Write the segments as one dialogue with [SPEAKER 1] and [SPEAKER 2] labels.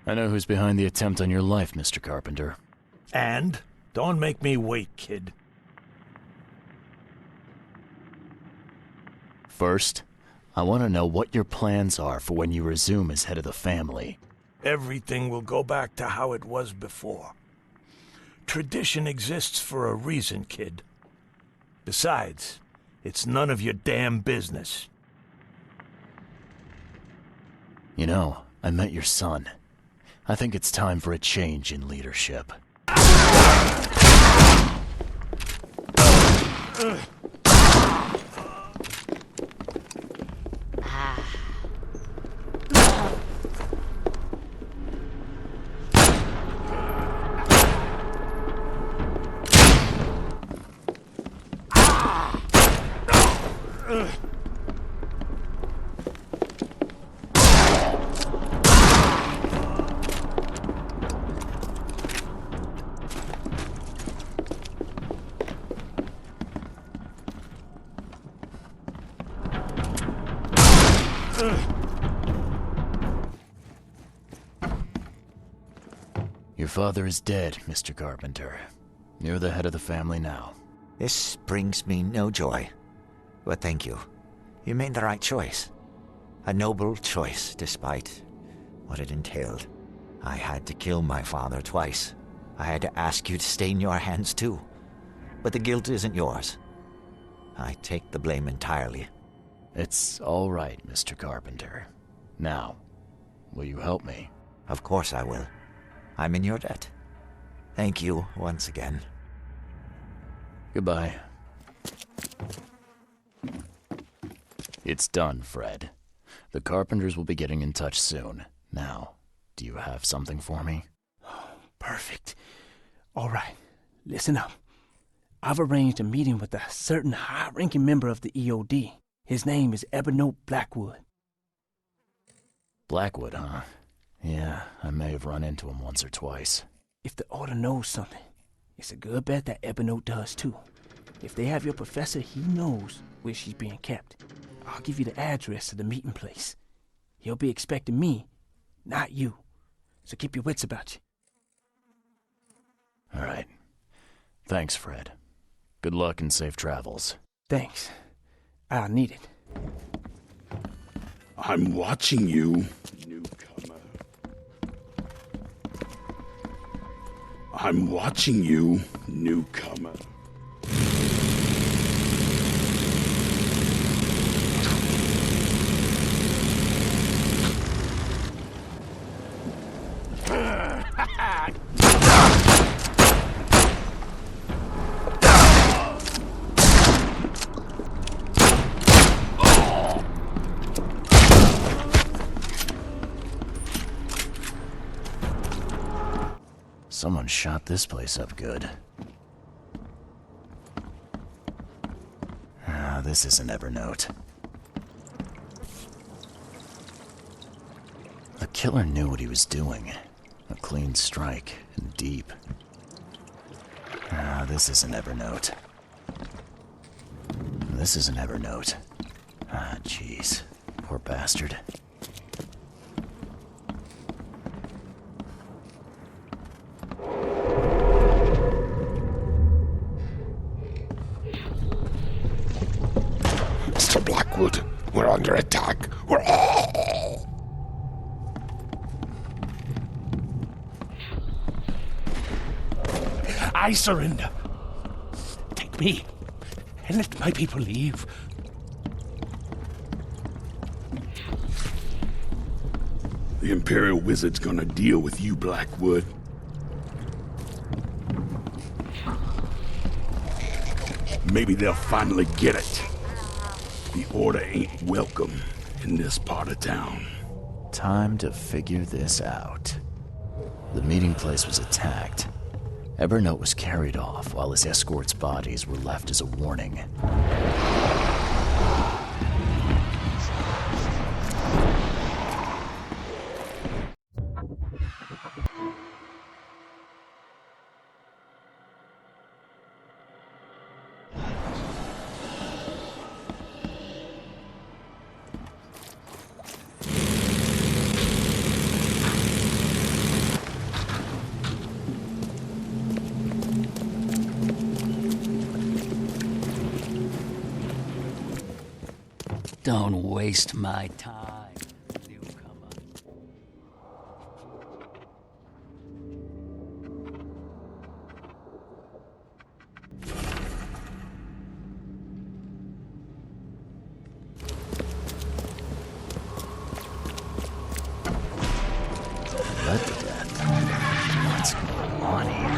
[SPEAKER 1] I know who's behind the attempt on your life, Mr. Carpenter.
[SPEAKER 2] And? Don't make me wait, kid.
[SPEAKER 1] First, I want to know what your plans are for when you resume as head of the family.
[SPEAKER 2] Everything will go back to how it was before. Tradition exists for a reason, kid. Besides, it's none of your damn business.
[SPEAKER 1] You know, I met your son. I think it's time for a change in leadership. Your father is dead, Mr. Carpenter. You're the head of the family now.
[SPEAKER 3] This brings me no joy. But thank you. You made the right choice. A noble choice, despite what it entailed. I had to kill my father twice. I had to ask you to stain your hands too. But the guilt isn't yours. I take the blame entirely.
[SPEAKER 1] It's all right, Mr. Carpenter. Now, will you help me?
[SPEAKER 3] Of course I will. I'm in your debt. Thank you once again.
[SPEAKER 1] Goodbye. It's done, Fred. The Carpenters will be getting in touch soon. Now, do you have something for me?
[SPEAKER 4] Perfect. All right, listen up. I've arranged a meeting with a certain high-ranking member of the EOD. His name is Evernote Blackwood.
[SPEAKER 1] Blackwood, huh? Yeah, I may have run into him once or twice.
[SPEAKER 4] If the Order knows something, it's a good bet that Evernote does too. If they have your professor, he knows where she's being kept. I'll give you the address of the meeting place. He'll be expecting me, not you. So keep your wits about you.
[SPEAKER 1] All right. Thanks, Fred. Good luck and safe travels.
[SPEAKER 4] Thanks. I'll need it.
[SPEAKER 5] I'm watching you, newcomer. I'm watching you, newcomer.
[SPEAKER 1] Someone shot this place up good. Ah, this isn't Evernote. The killer knew what he was doing. A clean strike, and deep. Ah, this isn't Evernote. This isn't Evernote. Ah, jeez. Poor bastard.
[SPEAKER 5] Mr. Blackwood, we're under attack. We're...
[SPEAKER 4] I surrender. Take me, and let my people leave.
[SPEAKER 5] The Imperial Wizard's gonna deal with you, Blackwood. Maybe they'll finally get it. The Order ain't welcome in this part of town.
[SPEAKER 1] Time to figure this out. The meeting place was attacked. Evernote was carried off while his escort's bodies were left as a warning.
[SPEAKER 6] Don't waste my time, newcomer.
[SPEAKER 1] Blood to death. What's going on here?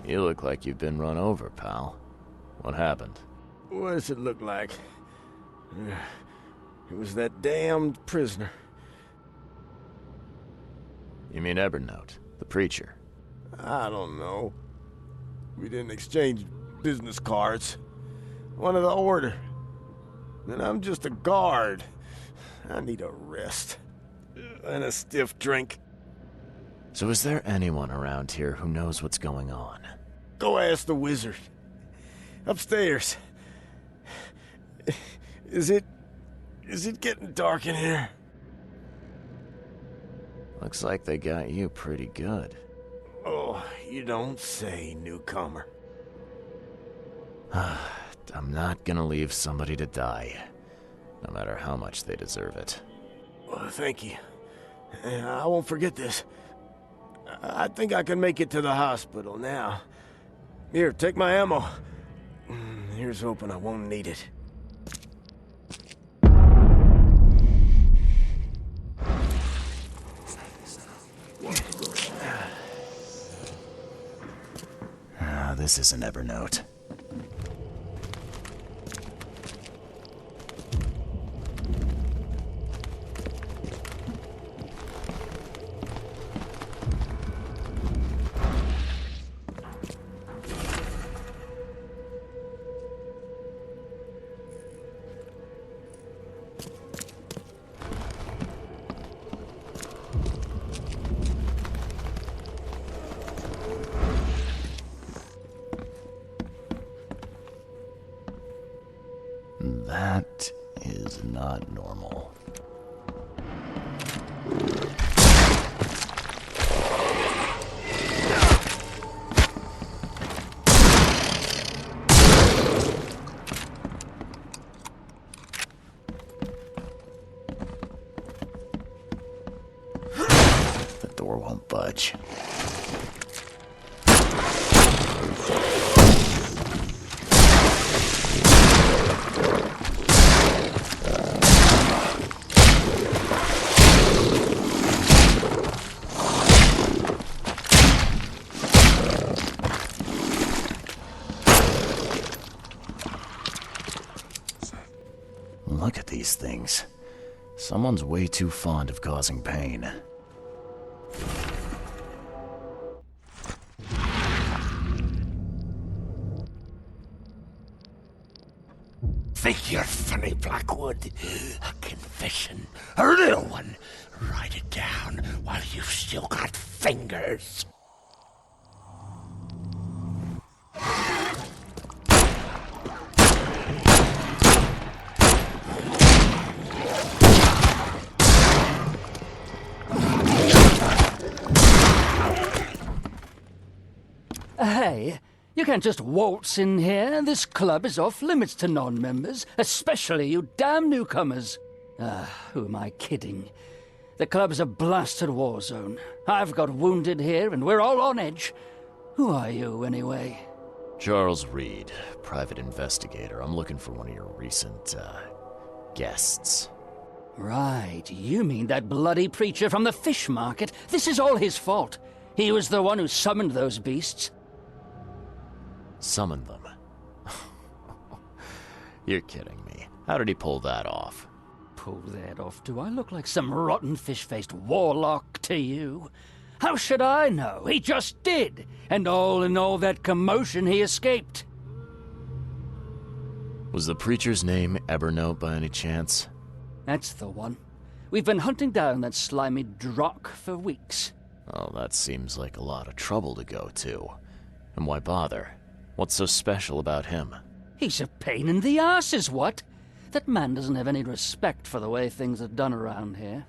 [SPEAKER 1] You look like you've been run over, pal. What happened?
[SPEAKER 7] What does it look like? It was that damned prisoner.
[SPEAKER 1] You mean Evernote, the preacher?
[SPEAKER 7] I don't know. We didn't exchange business cards. One of the order. And I'm just a guard. I need a rest. And a stiff drink.
[SPEAKER 1] So is there anyone around here who knows what's going on?
[SPEAKER 7] Go ask the wizard. Upstairs. Is it getting dark in here?
[SPEAKER 1] Looks like they got you pretty good.
[SPEAKER 7] Oh, you don't say, newcomer.
[SPEAKER 1] I'm not gonna leave somebody to die, no matter how much they deserve it.
[SPEAKER 7] Well, thank you. I won't forget this. I think I can make it to the hospital now. Here, take my ammo. Here's hoping I won't need it.
[SPEAKER 1] This isn't Evernote. That is not normal. The door won't budge. Look at these things. Someone's way too fond of causing pain.
[SPEAKER 8] Think you're funny, Blackwood? A confession, a real one. Write it down while you've still got fingers.
[SPEAKER 4] Hey,
[SPEAKER 6] You can't just waltz in here. This club is off limits to non-members, especially you damn newcomers. Who am I kidding? The club's a blasted war zone. I've got wounded here, and we're all on edge. Who are you, anyway?
[SPEAKER 1] Charles Reed, private investigator. I'm looking for one of your recent, guests.
[SPEAKER 6] Right, you mean that bloody preacher from the fish market? This is all his fault. He was the one who summoned those beasts.
[SPEAKER 1] Summoned them? You're kidding me. How did he pull that off?
[SPEAKER 6] Pull that off? Do I look like some rotten fish-faced warlock to you? How should I know? He just did. And all in all that commotion, he escaped.
[SPEAKER 1] Was the preacher's name Evernote by any chance?
[SPEAKER 6] That's the one. We've been hunting down that slimy drock for weeks.
[SPEAKER 1] Oh, that seems like a lot of trouble to go to. And why bother? What's so special about him?
[SPEAKER 6] He's a pain in the arse, is what? That man doesn't have any respect for the way things are done around here.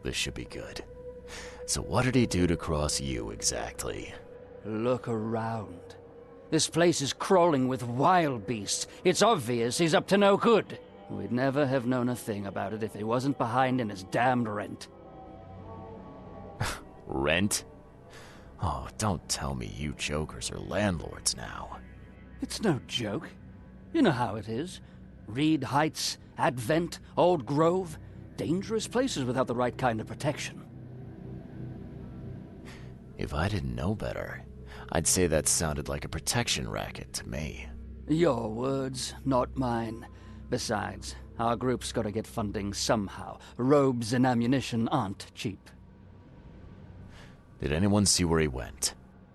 [SPEAKER 1] This should be good. So what did he do to cross you, exactly?
[SPEAKER 6] Look around. This place is crawling with wild beasts. It's obvious he's up to no good. We'd never have known a thing about it if he wasn't behind in his damned rent.
[SPEAKER 1] Rent? Oh, don't tell me you jokers are landlords now.
[SPEAKER 6] It's no joke. You know how it is. Reed Heights, Advent, Old Grove. Dangerous places without the right kind of protection.
[SPEAKER 1] If I didn't know better, I'd say that sounded like a protection racket to me.
[SPEAKER 6] Your words, not mine. Besides, our group's got to get funding somehow. Robes and ammunition aren't cheap.
[SPEAKER 1] Did anyone see where he went?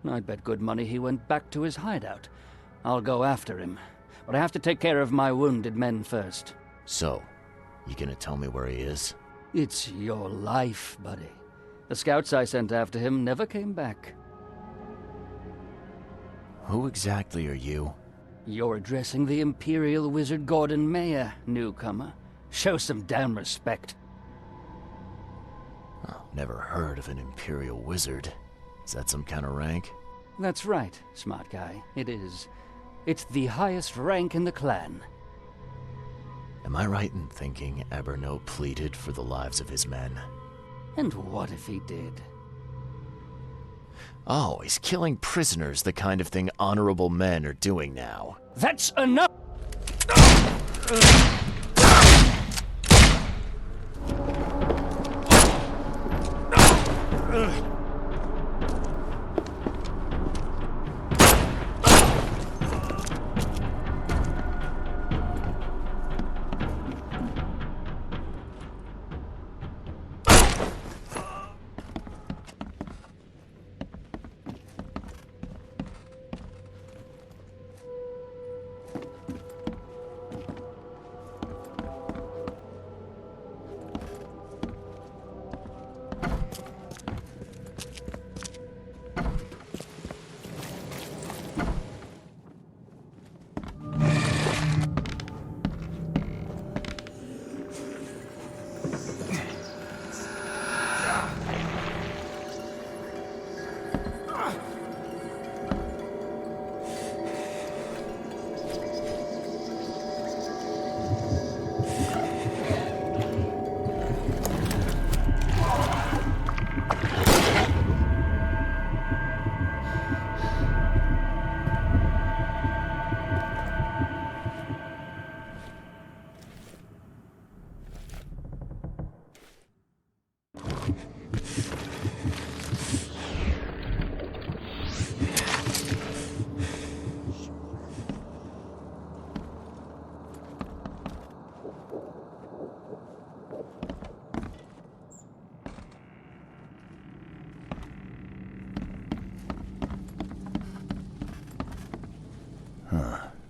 [SPEAKER 6] I'd bet good money he went back to his hideout. I'll go after him, but I have to take care of my wounded men first.
[SPEAKER 1] So, you gonna tell me where he is?
[SPEAKER 6] It's your life, buddy. The scouts I sent after him never came back.
[SPEAKER 1] Who exactly are you?
[SPEAKER 6] You're addressing the Imperial Wizard Gordon Mayer, newcomer. Show some damn respect.
[SPEAKER 1] Oh, never heard of an Imperial Wizard. Is that some kind of rank?
[SPEAKER 6] That's right, smart guy. It is. It's the highest rank in the clan.
[SPEAKER 1] Am I right in thinking Evernote pleaded for the lives of his men?
[SPEAKER 6] And what if he did?
[SPEAKER 1] Oh, he's killing prisoners, the kind of thing honorable men are doing now.
[SPEAKER 6] That's enough!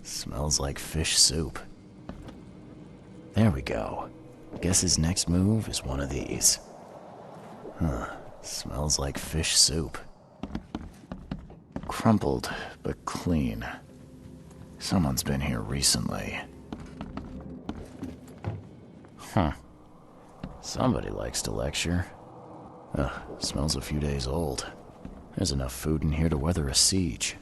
[SPEAKER 1] Smells like fish soup. There we go. Guess his next move is one of these. Smells like fish soup. Crumpled, but clean. Someone's been here recently. Somebody likes to lecture. Smells a few days old. There's enough food in here to weather a siege.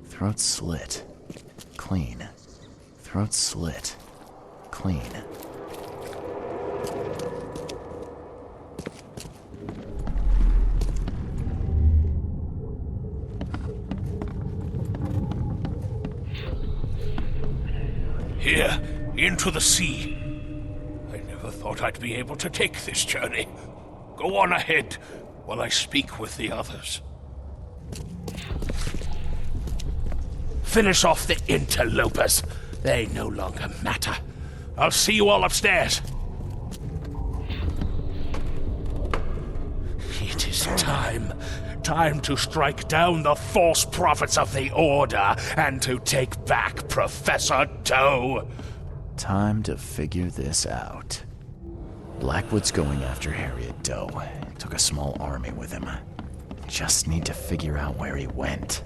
[SPEAKER 1] Throat slit. Clean. Throat slit. Clean.
[SPEAKER 8] Here, into the sea. I never thought I'd be able to take this journey. Go on ahead while I speak with the others. Finish off the interlopers. They no longer matter. I'll see you all upstairs. It is time. Time to strike down the false prophets of the Order and to take back Professor Doe.
[SPEAKER 1] Time to figure this out. Blackwood's going after Harriet Doe. Took a small army with him. Just need to figure out where he went.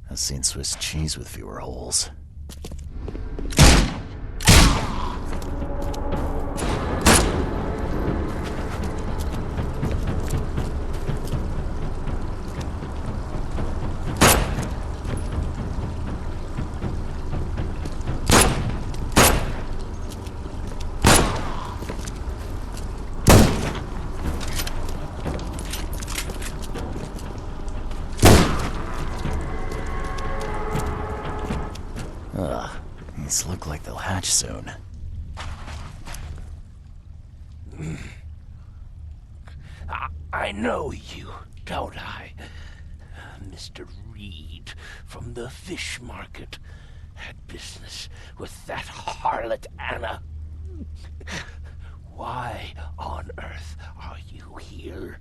[SPEAKER 1] I've seen Swiss cheese with fewer holes. These look like they'll hatch soon.
[SPEAKER 8] I know you, don't I? Mr. Reed from the fish market had business with that harlot Anna. Why on earth are you here?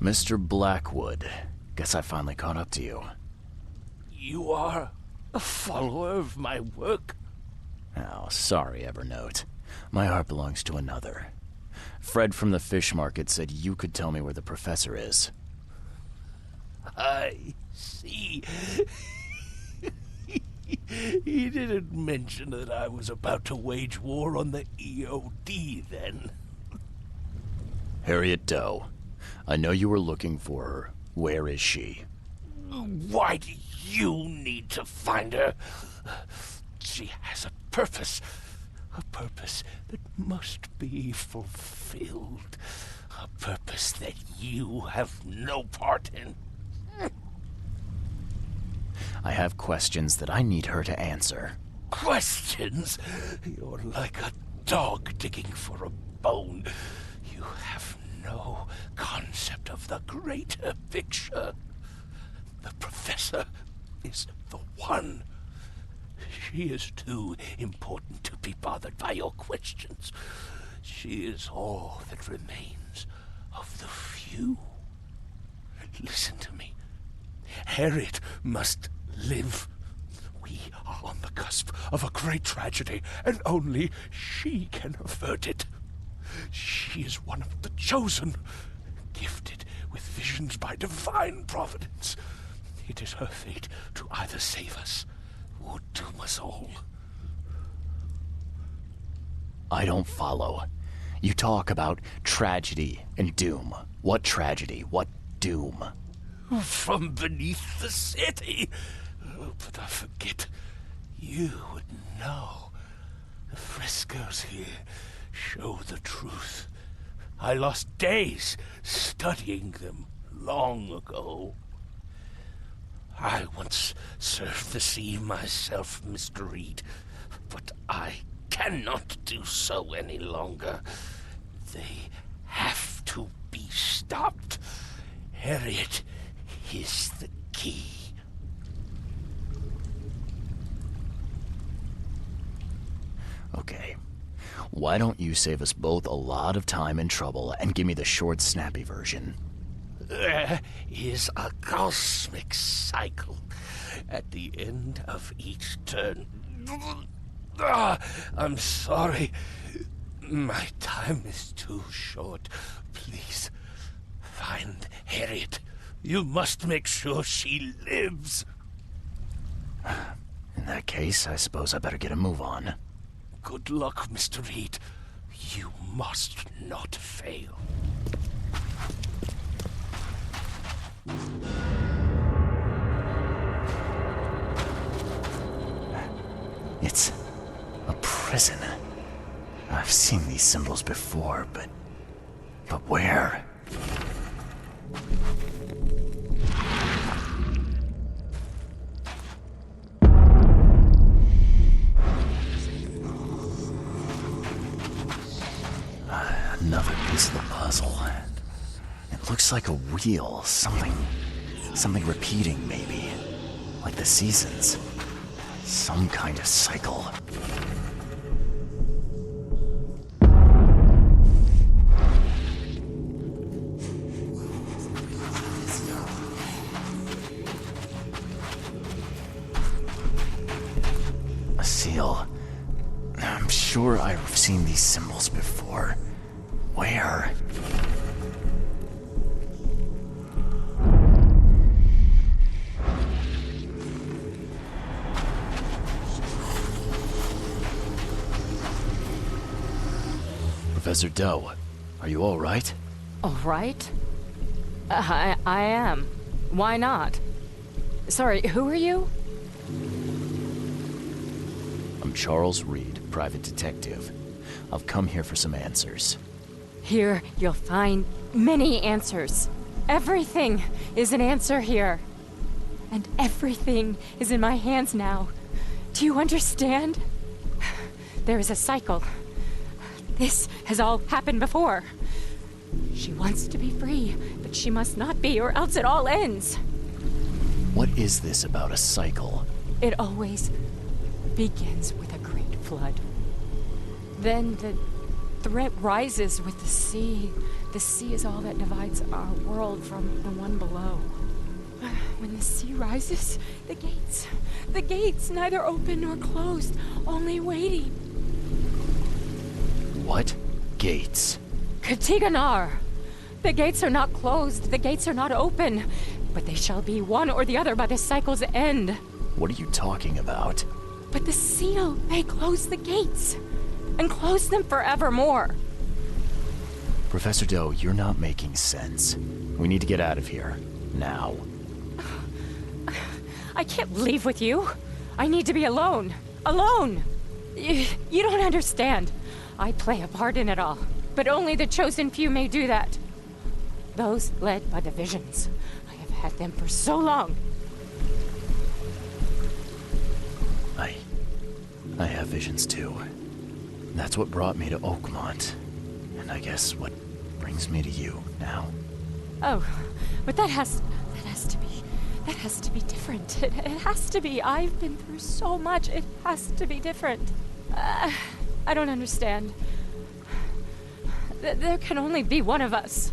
[SPEAKER 1] Mr. Blackwood, guess I finally caught up to you.
[SPEAKER 8] You are a follower of my work?
[SPEAKER 1] Oh, sorry, Evernote. My heart belongs to another. Fred from the fish market said you could tell me where the professor is.
[SPEAKER 8] I see. He didn't mention that I was about to wage war on the EOD then.
[SPEAKER 1] Harriet Doe. I know you were looking for her. Where is she?
[SPEAKER 8] Why do you need to find her? She has a purpose that must be fulfilled. A purpose that you have no part in.
[SPEAKER 1] I have questions that I need her to answer.
[SPEAKER 8] questions? You're like a dog digging for a bone. You have no concept of the greater picture. The professor is the one. She is too important to be bothered by your questions. She is all that remains of the few. Listen to me. Harriet must live. We are on the cusp of a great tragedy, and only she can avert it. She is one of the chosen, gifted with visions by divine providence. It is her fate to either save us or doom us all.
[SPEAKER 1] I don't follow. You talk about tragedy and doom. What tragedy? What doom?
[SPEAKER 8] From beneath the city. But I forget, you would know. The frescoes here show the truth. I lost days studying them long ago. I once served the sea myself, Mr. Reed, but I cannot do so any longer. They have to be stopped. Harriet is the key.
[SPEAKER 1] Okay. Why don't you save us both a lot of time and trouble and give me the short, snappy version?
[SPEAKER 8] There is a cosmic cycle at the end of each turn. I'm sorry. My time is too short. Please, find Harriet. You must make sure she lives.
[SPEAKER 1] In that case, I suppose I better get a move on.
[SPEAKER 8] Good luck, Mr. Reed. You must not fail.
[SPEAKER 1] It's a prison. I've seen these symbols before, but where? Another piece of the puzzle. It looks like a wheel, something repeating maybe, like the seasons. Some kind of cycle. A seal. I'm sure I've seen these symbols before. Where? Professor Doe, are you all right?
[SPEAKER 9] All right? I am. Why not? Sorry, who are you?
[SPEAKER 1] I'm Charles Reed, private detective. I've come here for some answers.
[SPEAKER 9] Here, you'll find many answers. Everything is an answer here. And everything is in my hands now. Do you understand? There is a cycle. This has all happened before. She wants to be free, but she must not be, or else it all ends.
[SPEAKER 1] What is this about a cycle?
[SPEAKER 9] It always begins with a great flood. Then the threat rises with the sea. The sea is all that divides our world from the one below. When the sea rises, the gates neither open nor closed, only waiting.
[SPEAKER 1] What gates?
[SPEAKER 9] Katiganar! The gates are not closed, the gates are not open, but they shall be one or the other by the cycle's end.
[SPEAKER 1] What are you talking about?
[SPEAKER 9] But the seal may close the gates, and close them forevermore.
[SPEAKER 1] Professor Doe, you're not making sense. We need to get out of here. Now.
[SPEAKER 9] I can't leave with you. I need to be alone. Alone! You don't understand. I play a part in it all, but only the chosen few may do that. Those led by the visions. I have had them for so long.
[SPEAKER 1] I have visions too. That's what brought me to Oakmont. And I guess what brings me to you now.
[SPEAKER 9] Oh, but that has to be different. It has to be. I've been through so much. It has to be different. I don't understand. There can only be one of us.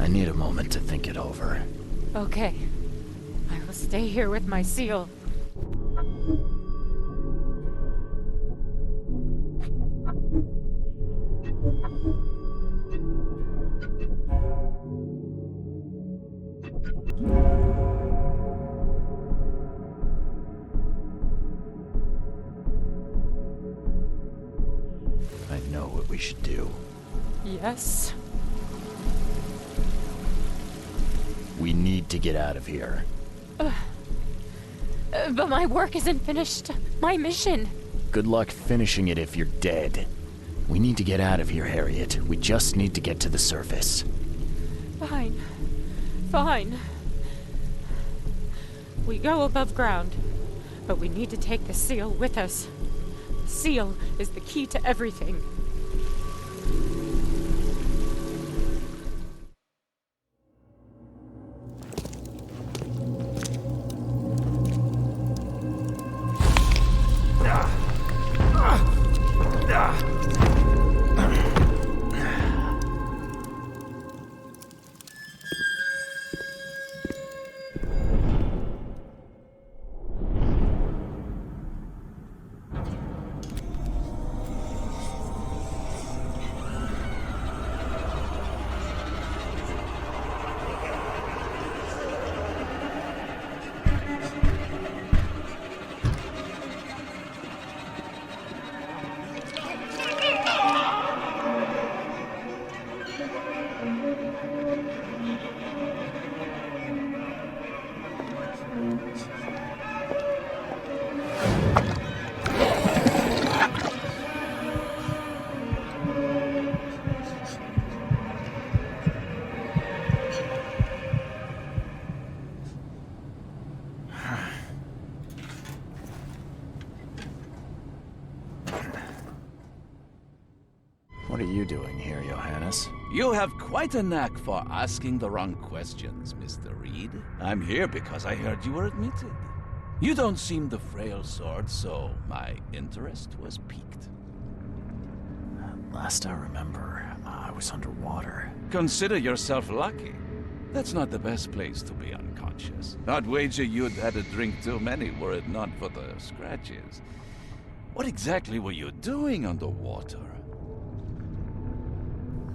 [SPEAKER 1] I need a moment to think it over.
[SPEAKER 9] Okay. I will stay here with my seal.
[SPEAKER 1] I know what we should do.
[SPEAKER 9] Yes.
[SPEAKER 1] We need to get out of here.
[SPEAKER 9] But my work isn't finished. My mission.
[SPEAKER 1] Good luck finishing it if you're dead. We need to get out of here, Harriet. We just need to get to the surface.
[SPEAKER 9] Fine. Fine. We go above ground. But we need to take the seal with us. The seal is the key to everything.
[SPEAKER 1] What are you doing here, Johannes?
[SPEAKER 10] You have quite a knack for asking the wrong questions, Mr. Reed. I'm here because I heard you were admitted. You don't seem the frail sort, so my interest was piqued.
[SPEAKER 1] Last I remember, I was underwater.
[SPEAKER 10] Consider yourself lucky. That's not the best place to be unconscious. I'd wager you'd had a drink too many were it not for the scratches. What exactly were you doing underwater?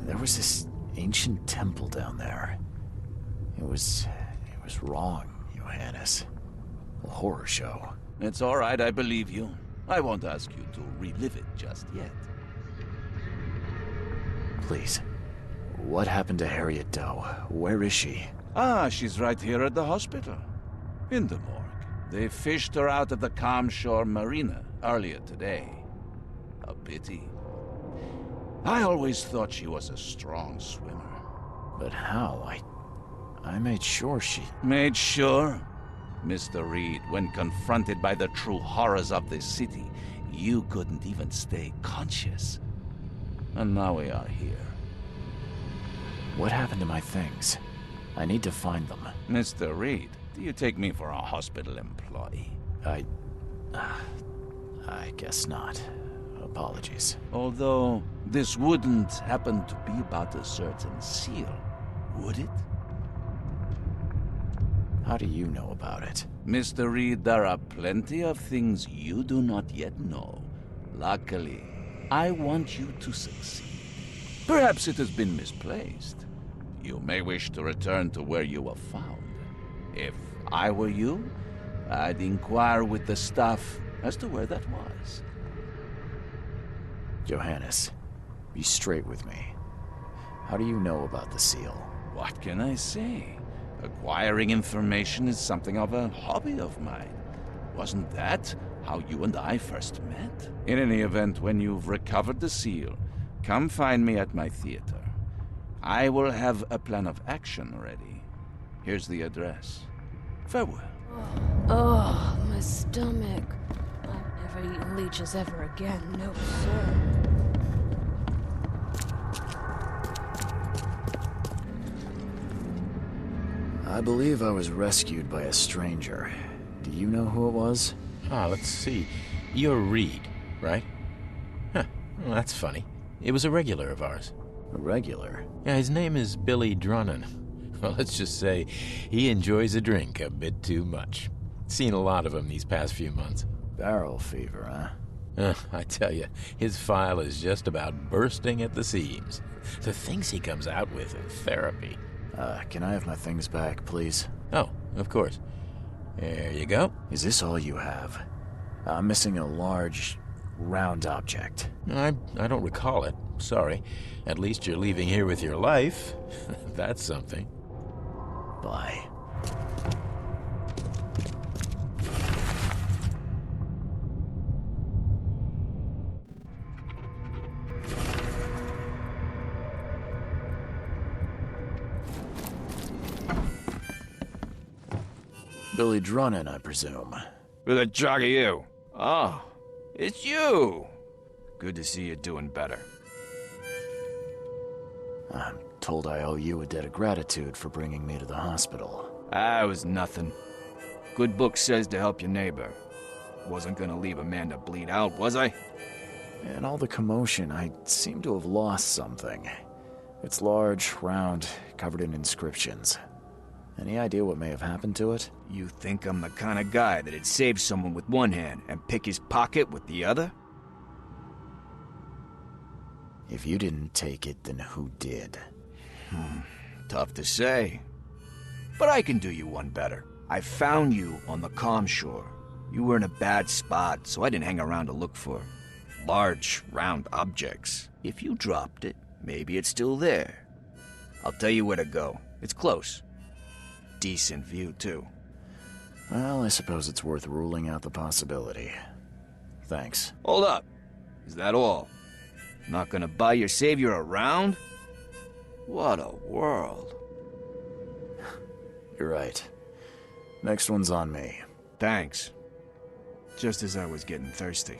[SPEAKER 1] There was this ancient temple down there. It was wrong, Johannes. A horror show.
[SPEAKER 10] It's all right, I believe you. I won't ask you to relive it just yet.
[SPEAKER 1] Please. What happened to Harriet Doe? Where is she?
[SPEAKER 10] Ah, she's right here at the hospital. In the morgue. They fished her out of the Calm Shore Marina earlier today. A pity. I always thought she was a strong swimmer.
[SPEAKER 1] But how? I made sure she...
[SPEAKER 10] Made sure? Mr. Reed, when confronted by the true horrors of this city, you couldn't even stay conscious. And now we are here.
[SPEAKER 1] What happened to my things? I need to find them.
[SPEAKER 10] Mr. Reed, do you take me for a hospital employee?
[SPEAKER 1] I guess not. Apologies.
[SPEAKER 10] Although, this wouldn't happen to be about a certain seal, would it?
[SPEAKER 1] How do you know about it?
[SPEAKER 10] Mr. Reed, there are plenty of things you do not yet know. Luckily, I want you to succeed. Perhaps it has been misplaced. You may wish to return to where you were found. If I were you, I'd inquire with the staff as to where that was.
[SPEAKER 1] Johannes, be straight with me. How do you know about the seal?
[SPEAKER 10] What can I say? Acquiring information is something of a hobby of mine. Wasn't that how you and I first met? In any event, when you've recovered the seal, come find me at my theater. I will have a plan of action ready. Here's the address. Farewell.
[SPEAKER 11] Oh, my stomach. eating leeches ever again, no sir.
[SPEAKER 1] I believe I was rescued by a stranger. Do you know who it was?
[SPEAKER 12] Let's see. You're Reed, right? Huh, well, that's funny. It was a regular of ours.
[SPEAKER 1] A regular?
[SPEAKER 12] Yeah, his name is Billy Drunnen. Well, let's just say he enjoys a drink a bit too much. Seen a lot of him these past few months.
[SPEAKER 1] Barrel fever, huh?
[SPEAKER 12] I tell you, his file is just about bursting at the seams. The things he comes out with in therapy.
[SPEAKER 1] Can I have my things back, please?
[SPEAKER 12] Oh, of course. There you go.
[SPEAKER 1] Is this all you have? I'm missing a large, round object.
[SPEAKER 12] I don't recall it. Sorry. At least you're leaving here with your life. That's something.
[SPEAKER 1] Bye. Billy Drunnen, I presume.
[SPEAKER 13] Who the jog are you? Oh, it's you. Good to see you doing better.
[SPEAKER 1] I'm told I owe you a debt of gratitude for bringing me to the hospital.
[SPEAKER 13] It was nothing. Good book says to help your neighbor. Wasn't gonna leave a man to bleed out, was I?
[SPEAKER 1] In all the commotion, I seem to have lost something. It's large, round, covered in inscriptions. Any idea what may have happened to it?
[SPEAKER 13] You think I'm the kind of guy that'd save someone with one hand and pick his pocket with the other?
[SPEAKER 1] If you didn't take it, then who did?
[SPEAKER 13] Tough to say. But I can do you one better. I found you on the calm shore. You were in a bad spot, so I didn't hang around to look for large, round objects. If you dropped it, maybe it's still there. I'll tell you where to go. It's close. Decent view, too.
[SPEAKER 1] Well, I suppose it's worth ruling out the possibility. Thanks.
[SPEAKER 13] Hold up. Is that all? Not gonna buy your savior around? What a world.
[SPEAKER 1] You're right. Next one's on me.
[SPEAKER 13] Thanks. Just as I was getting thirsty.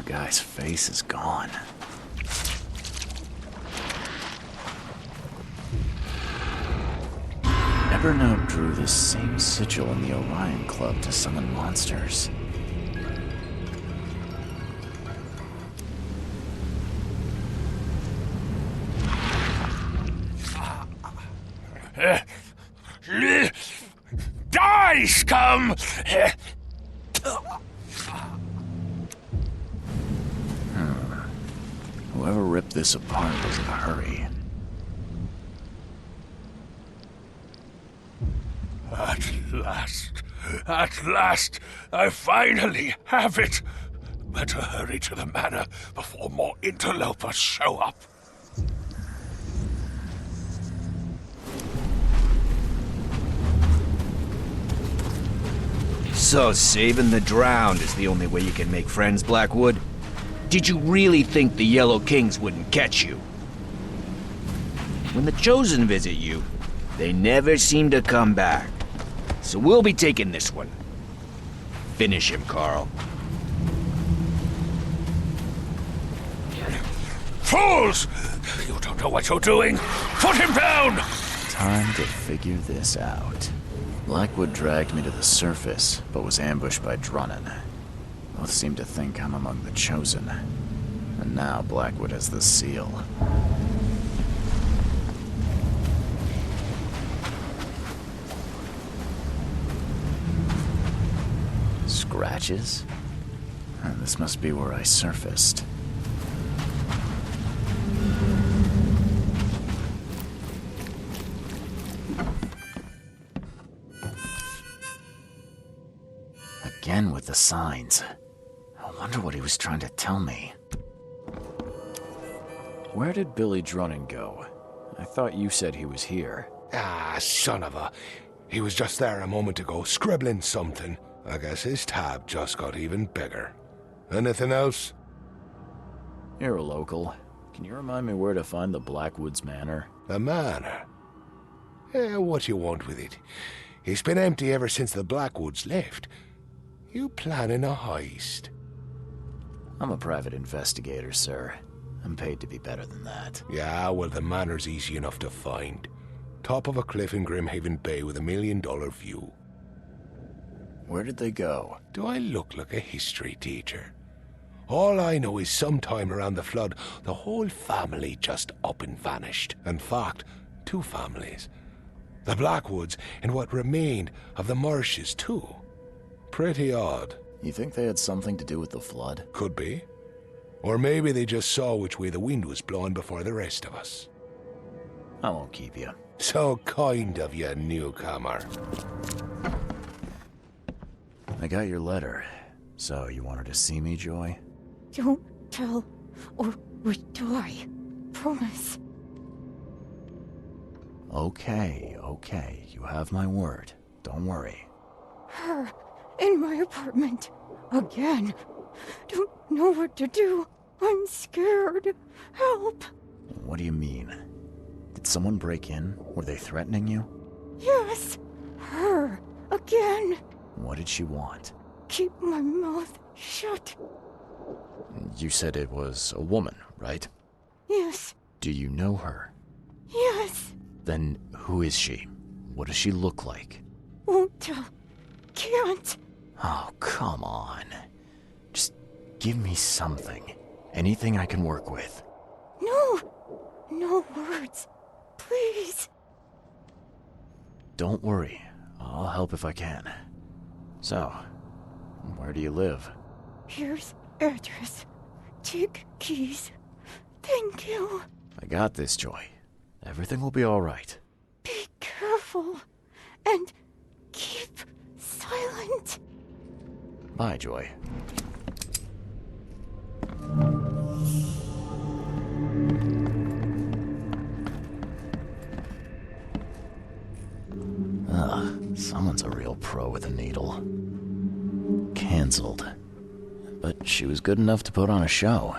[SPEAKER 1] Guy's face is gone. Evernote drew this same sigil in the Orion Club to summon monsters.
[SPEAKER 8] Die, scum!
[SPEAKER 1] Whoever ripped this apart was in a hurry.
[SPEAKER 8] At last, I finally have it. Better hurry to the manor before more interlopers show up.
[SPEAKER 13] So saving the drowned is the only way you can make friends, Blackwood? Did you really think the Yellow Kings wouldn't catch you? When the Chosen visit you, they never seem to come back. So we'll be taking this one. Finish him, Carl.
[SPEAKER 8] Fools! You don't know what you're doing. Put him down!
[SPEAKER 1] Time to figure this out. Blackwood dragged me to the surface, but was ambushed by Drunnen. Both seem to think I'm among the Chosen. And now Blackwood has the seal. Scratches? This must be where I surfaced. Again with the signs. I wonder what he was trying to tell me. Where did Billy Drunnen go? I thought you said he was here.
[SPEAKER 8] Ah, son of a... He was just there a moment ago, scribbling something. I guess his tab just got even bigger. Anything else?
[SPEAKER 1] You're a local. Can you remind me where to find the Blackwoods Manor?
[SPEAKER 8] The manor? What you want with it? It's been empty ever since the Blackwoods left. You planning a heist?
[SPEAKER 1] I'm a private investigator, sir. I'm paid to be better than that.
[SPEAKER 8] Yeah, well, the manor's easy enough to find. Top of a cliff in Grimhaven Bay with $1 million view.
[SPEAKER 1] Where did they go?
[SPEAKER 8] Do I look like a history teacher? All I know is sometime around the flood, the whole family just up and vanished. In fact, 2 families. The Blackwoods and what remained of the marshes, too. Pretty odd.
[SPEAKER 1] You think they had something to do with the flood?
[SPEAKER 8] Could be. Or maybe they just saw which way the wind was blowing before the rest of us.
[SPEAKER 1] I won't keep you.
[SPEAKER 8] So kind of you, newcomer.
[SPEAKER 1] I got your letter. So, you wanted to see me, Joy?
[SPEAKER 11] Don't tell, or we die. Promise.
[SPEAKER 1] Okay. You have my word. Don't worry.
[SPEAKER 11] Her in my apartment. Again. Don't know what to do. I'm scared. Help.
[SPEAKER 1] What do you mean? Did someone break in? Were they threatening you?
[SPEAKER 11] Yes. Her. Again.
[SPEAKER 1] What did she want?
[SPEAKER 11] Keep my mouth shut.
[SPEAKER 1] You said it was a woman, right?
[SPEAKER 11] Yes.
[SPEAKER 1] Do you know her?
[SPEAKER 11] Yes.
[SPEAKER 1] Then who is she? What does she look like?
[SPEAKER 11] Won't tell. Can't.
[SPEAKER 1] Oh, come on. Just give me something. Anything I can work with.
[SPEAKER 11] No. No words. Please.
[SPEAKER 1] Don't worry. I'll help if I can. So, where do you live?
[SPEAKER 11] Here's address. Take keys. Thank you.
[SPEAKER 1] I got this, Joy. Everything will be all right.
[SPEAKER 11] Be careful. And keep silent.
[SPEAKER 1] Bye, Joy. Someone's a real pro with a needle. Cancelled. But she was good enough to put on a show.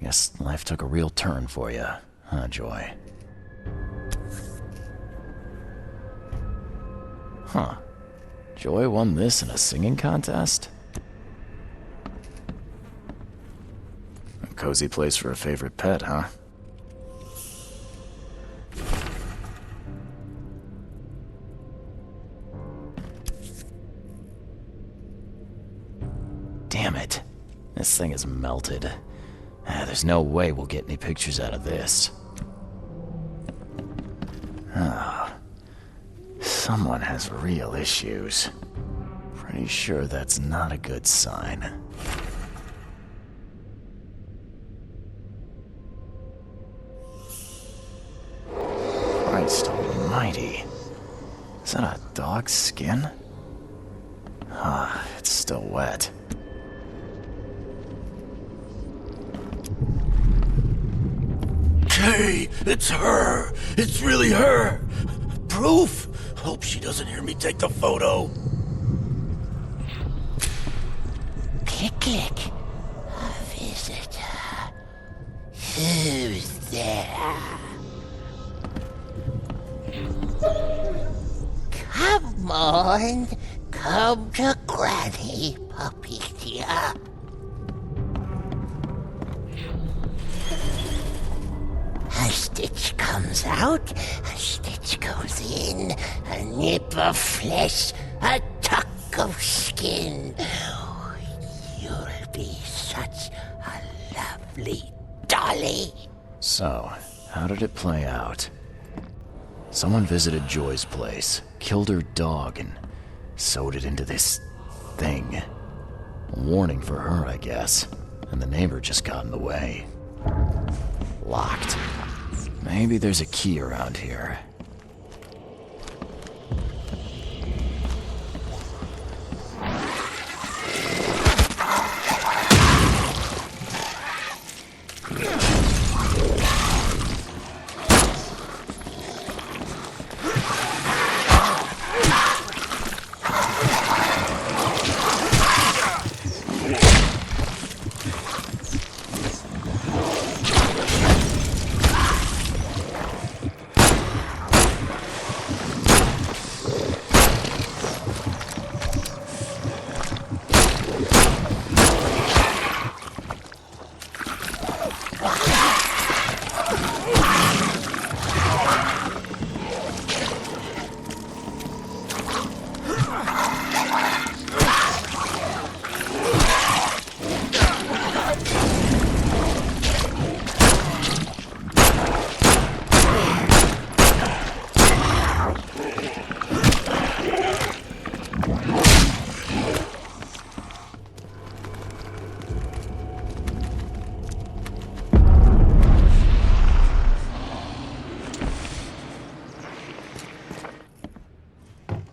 [SPEAKER 1] Guess life took a real turn for you, huh, Joy? Huh. Joy won this in a singing contest? A cozy place for a favorite pet, huh? Damn it. This thing is melted. There's no way we'll get any pictures out of this. Someone has real issues. Pretty sure that's not a good sign. Christ almighty. Is that a dog's skin? It's still wet.
[SPEAKER 5] Hey, it's her! It's really her! Proof? Hope she doesn't hear me take the photo.
[SPEAKER 14] Click, click. A visitor. Who's there? Come on. Come to Granny, puppy dear. A stitch comes out, a stitch goes in, a nip of flesh, a tuck of skin. Oh, you'll be such a lovely dolly.
[SPEAKER 1] So, how did it play out? Someone visited Joy's place, killed her dog, and sewed it into this thing. A warning for her, I guess. And the neighbor just got in the way. Locked. Maybe there's a key around here.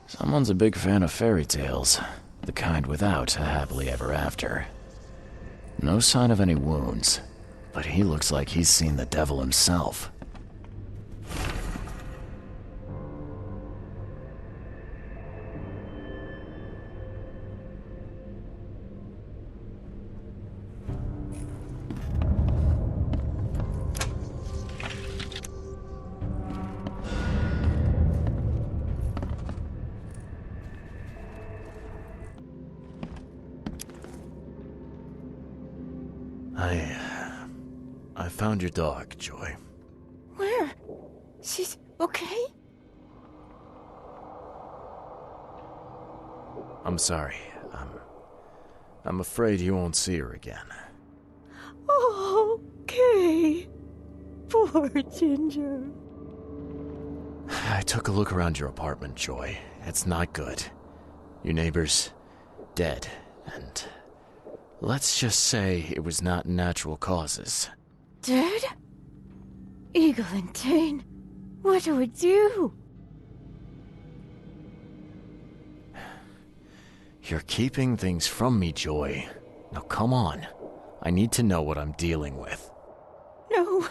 [SPEAKER 1] Someone's a big fan of fairy tales, the kind without a happily ever after. No sign of any wounds, but he looks like he's seen the devil himself. I found your dog, Joy.
[SPEAKER 11] Where? She's okay?
[SPEAKER 1] I'm sorry. I'm afraid you won't see her again.
[SPEAKER 11] Oh, Kay. Poor Ginger.
[SPEAKER 1] I took a look around your apartment, Joy. It's not good. Your neighbor's dead, and let's just say it was not natural causes.
[SPEAKER 11] Dead? Eagle and Tane, what do we do?
[SPEAKER 1] You're keeping things from me, Joy. Now come on. I need to know what I'm dealing with.
[SPEAKER 11] No,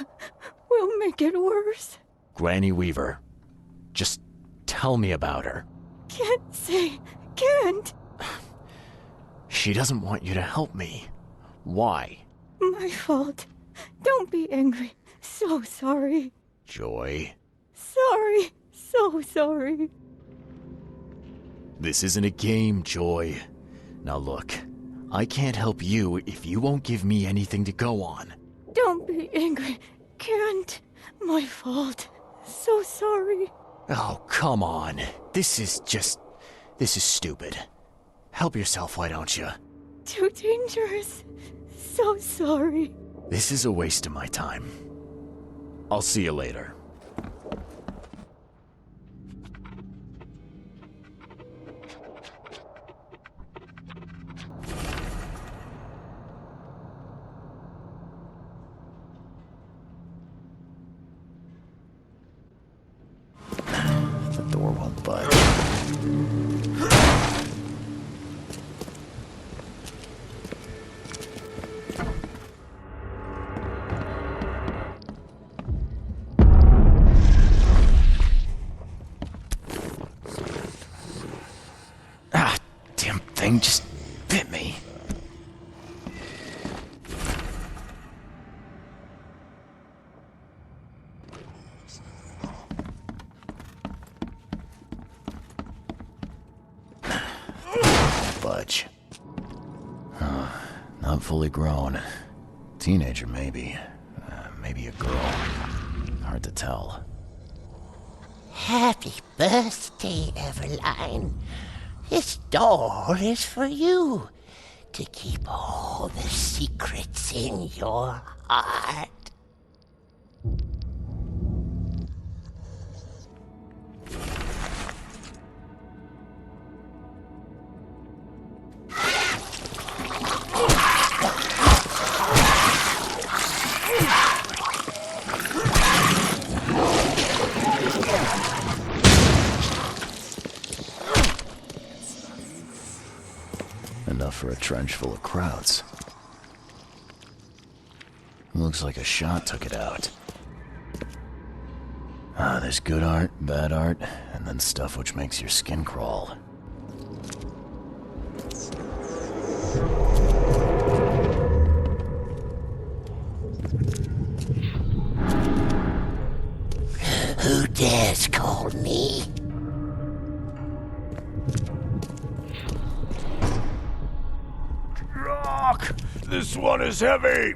[SPEAKER 11] we'll make it worse.
[SPEAKER 1] Granny Weaver. Just tell me about her.
[SPEAKER 11] Can't say, can't.
[SPEAKER 1] She doesn't want you to help me. Why?
[SPEAKER 11] My fault. Don't be angry. So sorry.
[SPEAKER 1] Joy.
[SPEAKER 11] Sorry. So sorry.
[SPEAKER 1] This isn't a game, Joy. Now look, I can't help you if you won't give me anything to go on.
[SPEAKER 11] Don't be angry. Can't. My fault. So sorry.
[SPEAKER 1] Oh, come on. This is stupid. Help yourself, why don't you?
[SPEAKER 11] Too dangerous. So sorry.
[SPEAKER 1] This is a waste of my time. I'll see you later. The door won't budge. Thing just bit me. Budge. Not fully grown. Teenager, maybe. Maybe a girl. Hard to tell.
[SPEAKER 14] Happy birthday, Everline. This door is for you, to keep all the secrets in your heart.
[SPEAKER 1] Enough for a trench full of krauts. Looks like a shot took it out. There's good art, bad art, and then stuff which makes your skin crawl.
[SPEAKER 14] Who dares call me?
[SPEAKER 2] Rock! This one is heavy!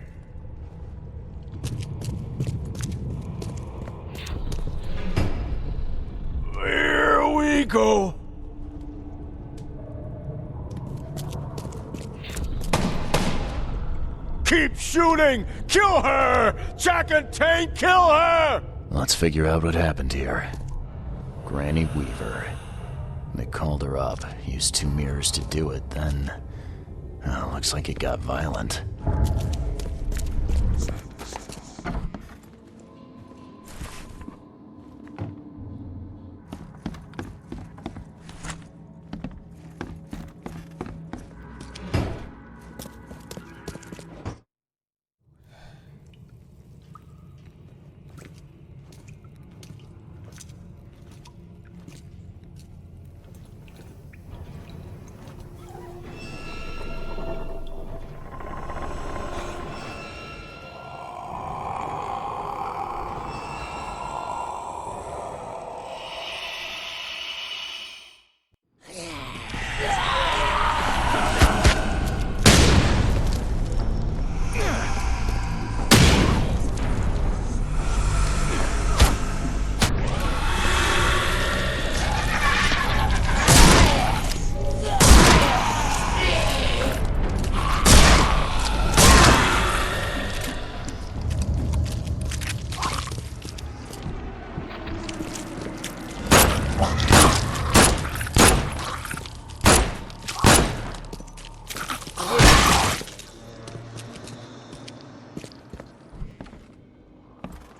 [SPEAKER 2] Here we go! Keep shooting! Kill her! Jack and Tank, kill her!
[SPEAKER 1] Let's figure out what happened here. Granny Weaver. They called her up, used 2 mirrors to do it, then... looks like it got violent.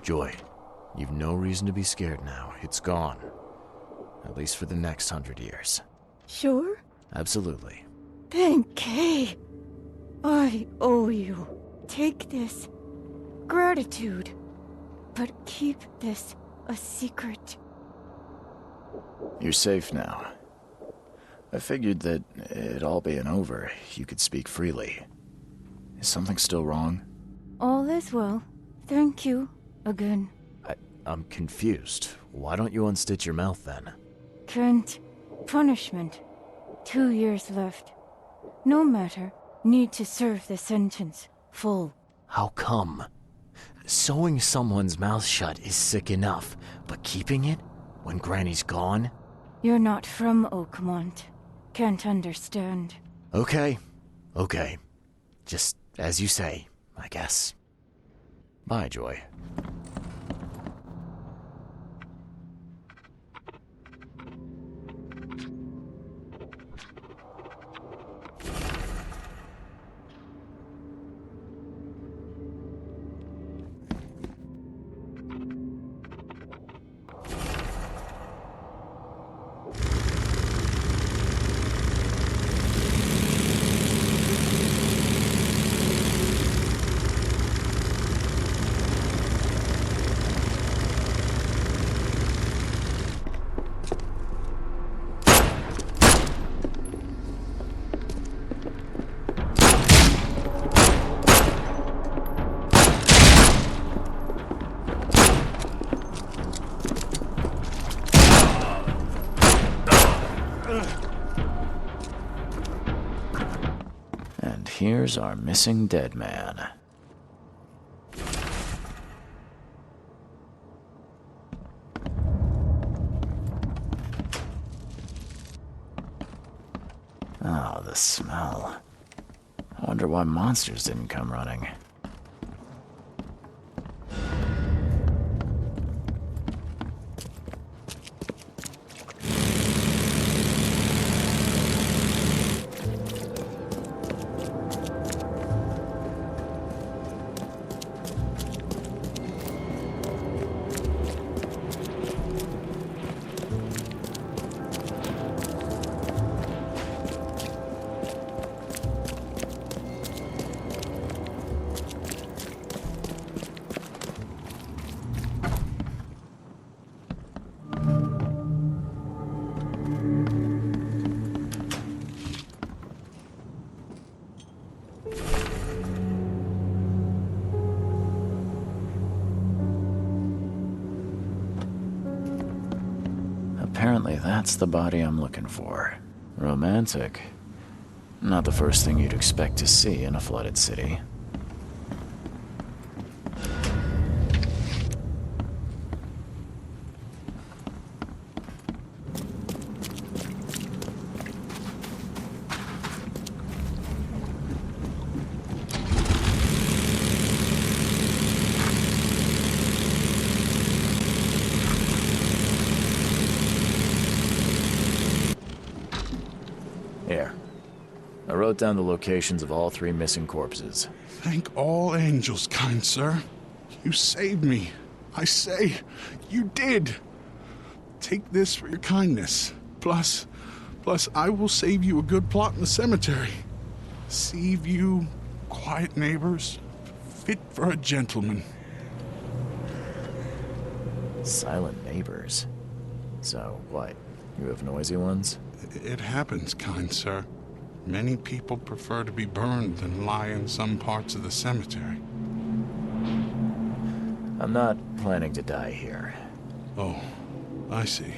[SPEAKER 1] Joy, you've no reason to be scared now. It's gone. At least for the next 100 years.
[SPEAKER 11] Sure?
[SPEAKER 1] Absolutely.
[SPEAKER 11] Then, Kay, I owe you. Take this. Gratitude. But keep this a secret.
[SPEAKER 1] You're safe now. I figured that it all being over, you could speak freely. Is something still wrong?
[SPEAKER 11] All is well. Thank you again.
[SPEAKER 1] I'm confused. Why don't you unstitch your mouth then?
[SPEAKER 11] Kent, punishment. 2 years left. No matter. Need to serve the sentence. Full.
[SPEAKER 1] How come? Sewing someone's mouth shut is sick enough, but keeping it when Granny's gone?
[SPEAKER 11] You're not from Oakmont. Can't understand.
[SPEAKER 1] Okay. Just as you say, I guess. Bye, Joy. And here's our missing dead man. Oh, the smell. I wonder why monsters didn't come running. Apparently that's the body I'm looking for. Romantic. Not the first thing you'd expect to see in a flooded city. Here. I wrote down the locations of all 3 missing corpses.
[SPEAKER 5] Thank all angels, kind sir. You saved me. I say, you did. Take this for your kindness. Plus, I will save you a good plot in the cemetery. Sea view, quiet neighbors, fit for a gentleman.
[SPEAKER 1] Silent neighbors. So, what? You have noisy ones?
[SPEAKER 5] It happens, kind sir. Many people prefer to be burned than lie in some parts of the cemetery.
[SPEAKER 1] I'm not planning to die here.
[SPEAKER 5] Oh, I see.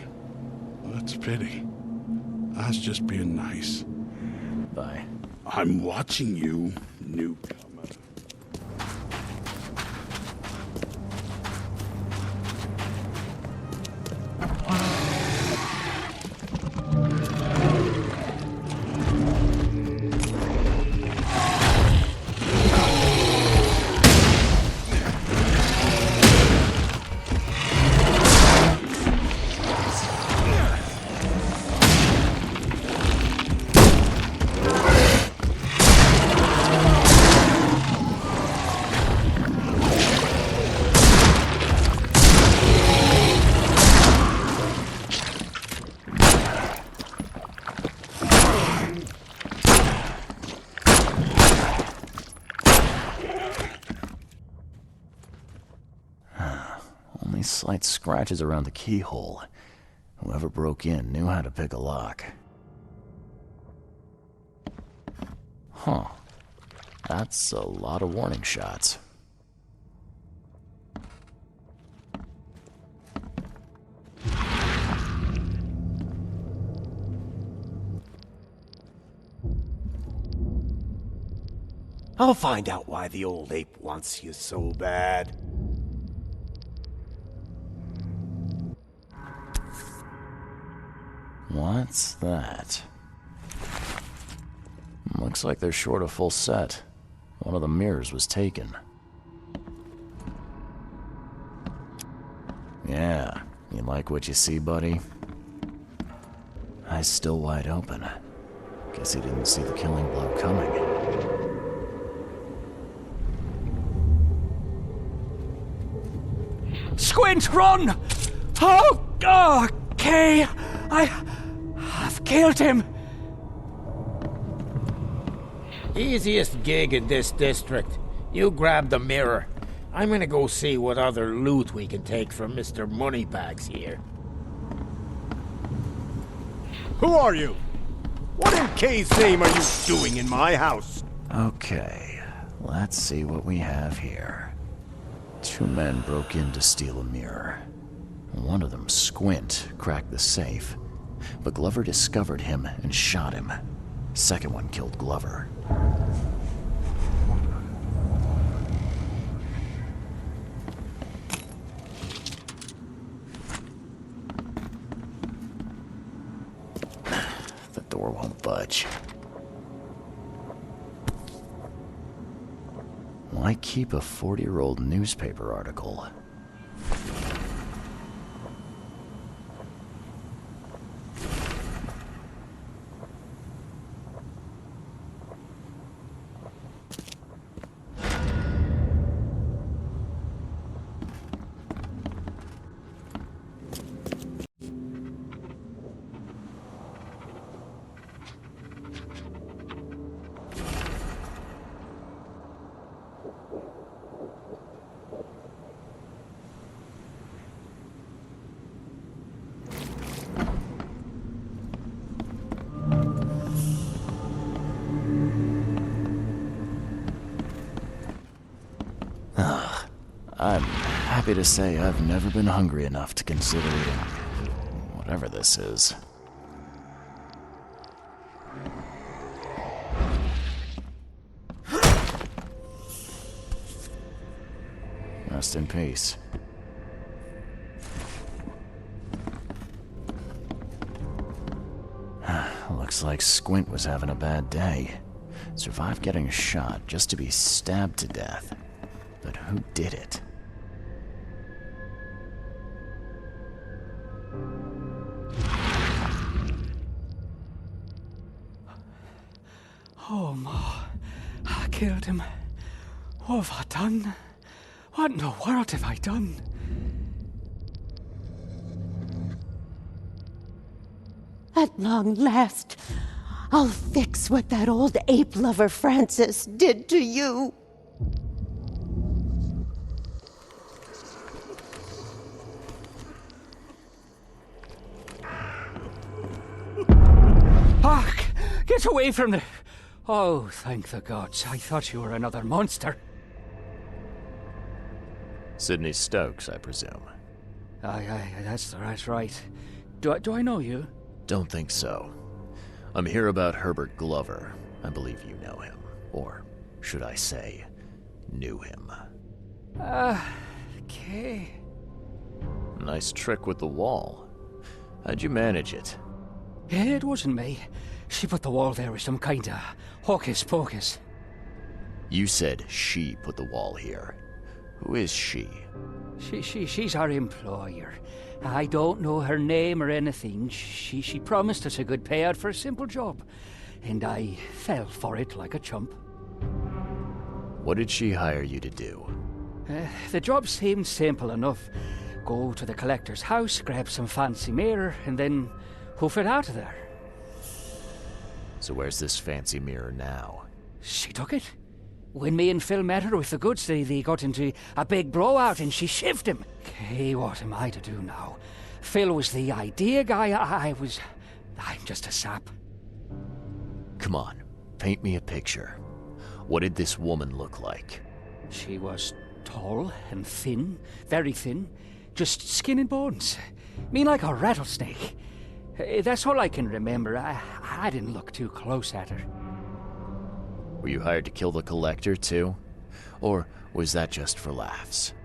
[SPEAKER 5] That's a pity. I was just being nice.
[SPEAKER 1] Bye.
[SPEAKER 5] I'm watching you, newcomer.
[SPEAKER 1] Slight scratches around the keyhole. Whoever broke in knew how to pick a lock. Huh. That's a lot of warning shots.
[SPEAKER 8] I'll find out why the old ape wants you so bad.
[SPEAKER 1] What's that? Looks like they're short a full set. One of the mirrors was taken. Yeah, you like what you see, buddy? Eyes still wide open. Guess he didn't see the killing blow coming.
[SPEAKER 6] Squint, run! Oh, okay. I've killed him.
[SPEAKER 15] Easiest gig in this district. You grab the mirror. I'm gonna go see what other loot we can take from Mr. Moneybags here.
[SPEAKER 7] Who are you? What in K's name are you doing in my house?
[SPEAKER 1] Okay, let's see what we have here. 2 men broke in to steal a mirror. One of them, Squint, cracked the safe, but Glover discovered him and shot him. Second one killed Glover. The door won't budge. Why keep a 40-year-old newspaper article? I'm happy to say I've never been hungry enough to consider eating whatever this is. Rest in peace. Looks like Squint was having a bad day. Survived getting shot just to be stabbed to death. But who did it?
[SPEAKER 6] Oh, Ma. I killed him. What have I done? What in the world have I done?
[SPEAKER 14] At long last, I'll fix what that old ape lover Francis did to you.
[SPEAKER 6] Hark! Get away from the... Oh, thank the gods. I thought you were another monster.
[SPEAKER 1] Sidney Stokes, I presume.
[SPEAKER 6] Aye, that's right. Do I know you?
[SPEAKER 1] Don't think so. I'm here about Herbert Glover. I believe you know him. Or, should I say, knew him.
[SPEAKER 6] Okay.
[SPEAKER 1] Nice trick with the wall. How'd you manage it?
[SPEAKER 6] It wasn't me. She put the wall there with some kind of hocus-pocus.
[SPEAKER 1] You said she put the wall here. Who is she?
[SPEAKER 6] She's our employer. I don't know her name or anything. She promised us a good payout for a simple job, and I fell for it like a chump.
[SPEAKER 1] What did she hire you to do?
[SPEAKER 6] The job seemed simple enough. Go to the collector's house, grab some fancy mirror, and then hoof it out of there.
[SPEAKER 1] So where's this fancy mirror now?
[SPEAKER 6] She took it. When me and Phil met her with the goods, they got into a big blowout and she shivved him. Okay, what am I to do now? Phil was the idea guy, I'm just a sap.
[SPEAKER 1] Come on, paint me a picture. What did this woman look like?
[SPEAKER 6] She was tall and thin, very thin, just skin and bones. Mean like a rattlesnake. That's all I can remember. I didn't look too close at her.
[SPEAKER 1] Were you hired to kill the collector, too? Or was that just for laughs?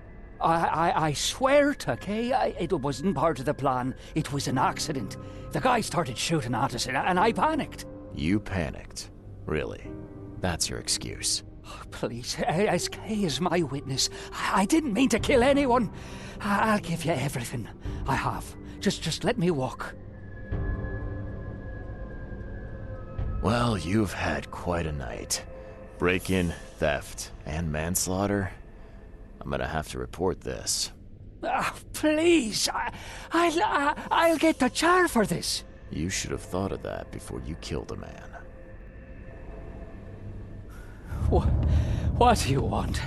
[SPEAKER 6] I swear to Kay, it wasn't part of the plan. It was an accident. The guy started shooting at us, and I panicked.
[SPEAKER 1] You panicked? Really? That's your excuse?
[SPEAKER 6] Oh, please, as Kay is my witness, I didn't mean to kill anyone. I'll give you everything. I have. Just let me walk.
[SPEAKER 1] Well, you've had quite a night. Break-in, theft, and manslaughter. I'm gonna have to report this.
[SPEAKER 6] Please, I'll get the char for this.
[SPEAKER 1] You should have thought of that before you killed a man.
[SPEAKER 6] What do you want?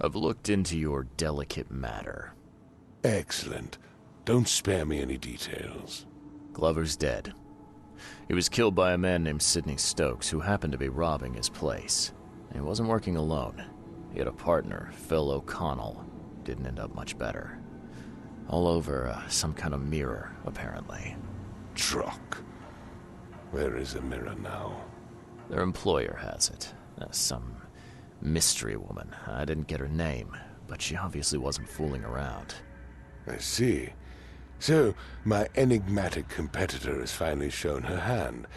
[SPEAKER 1] I've looked into your delicate matter.
[SPEAKER 8] Excellent. Don't spare me any details.
[SPEAKER 1] Glover's dead. He was killed by a man named Sidney Stokes, who happened to be robbing his place. He wasn't working alone. He had a partner, Phil O'Connell. Didn't end up much better. All over some kind of mirror, apparently.
[SPEAKER 8] Truck. Where is the mirror now?
[SPEAKER 1] Their employer has it. Some mystery woman. I didn't get her name, but she obviously wasn't fooling around.
[SPEAKER 8] I see. So, my enigmatic competitor has finally shown her hand.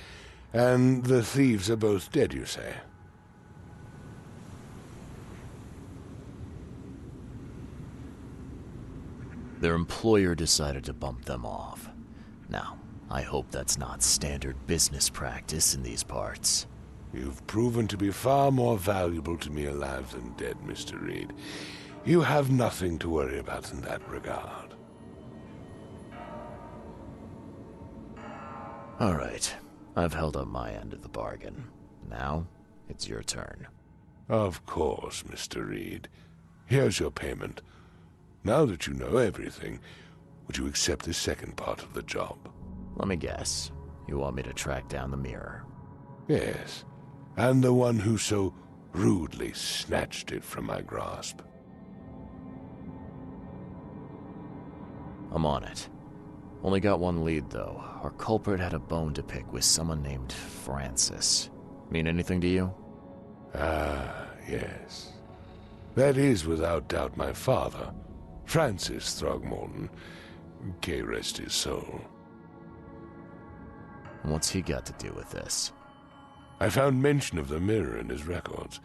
[SPEAKER 8] And the thieves are both dead, you say?
[SPEAKER 1] Their employer decided to bump them off. Now, I hope that's not standard business practice in these parts.
[SPEAKER 8] You've proven to be far more valuable to me alive than dead, Mr. Reed. You have nothing to worry about in that regard.
[SPEAKER 1] All right, I've held up my end of the bargain. Now, it's your turn.
[SPEAKER 8] Of course, Mr. Reed. Here's your payment. Now that you know everything, would you accept the second part of the job?
[SPEAKER 1] Let me guess. You want me to track down the mirror?
[SPEAKER 8] Yes, and the one who so rudely snatched it from my grasp.
[SPEAKER 1] I'm on it. Only got one lead, though. Our culprit had a bone to pick with someone named Francis. Mean anything to you?
[SPEAKER 8] Ah, yes. That is without doubt my father, Francis Throgmorton. May rest his soul.
[SPEAKER 1] What's he got to do with this?
[SPEAKER 8] I found mention of the mirror in his records.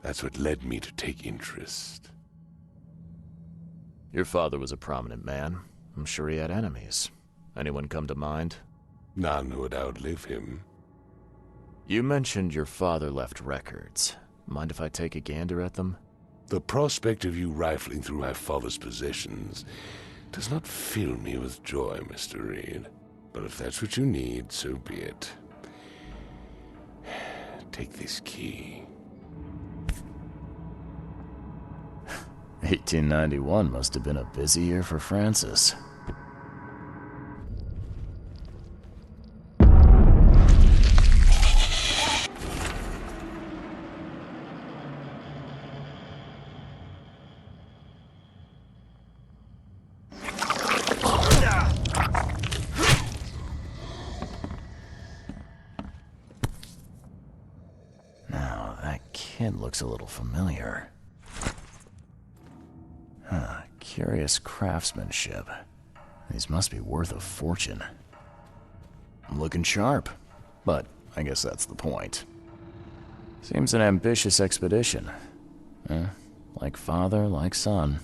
[SPEAKER 8] That's what led me to take interest.
[SPEAKER 1] Your father was a prominent man. I'm sure he had enemies. Anyone come to mind?
[SPEAKER 8] None who would outlive him.
[SPEAKER 1] You mentioned your father left records. Mind if I take a gander at them?
[SPEAKER 8] The prospect of you rifling through my father's possessions does not fill me with joy, Mr. Reed. But if that's what you need, so be it. Take this key.
[SPEAKER 1] 1891 must have been a busy year for Francis. Now, that kid looks a little familiar. Curious craftsmanship. These must be worth a fortune. I'm looking sharp, but I guess that's the point. Seems an ambitious expedition. Like father, like son.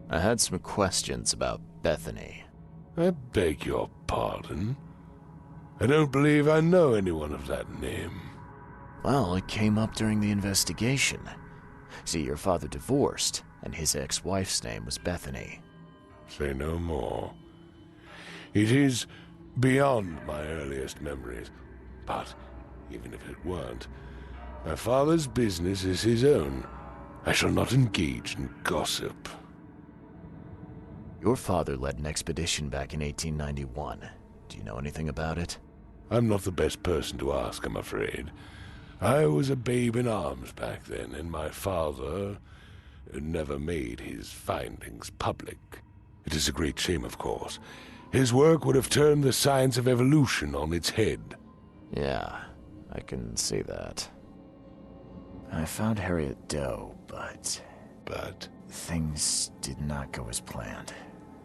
[SPEAKER 1] I had some questions about Bethany.
[SPEAKER 8] I beg your pardon?
[SPEAKER 2] I don't believe I know anyone of that name.
[SPEAKER 1] Well, it came up during the investigation. See, your father divorced, and his ex-wife's name was Bethany.
[SPEAKER 2] Say no more. It is beyond my earliest memories. But even if it weren't, my father's business is his own. I shall not engage in gossip.
[SPEAKER 1] Your father led an expedition back in 1891. Do you know anything about it?
[SPEAKER 2] I'm not the best person to ask, I'm afraid. I was a babe in arms back then, and my father never made his findings public. It is a great shame, of course. His work would have turned the science of evolution on its head.
[SPEAKER 1] Yeah, I can see that. I found Harriet Doe, but...
[SPEAKER 2] But?
[SPEAKER 1] Things did not go as planned.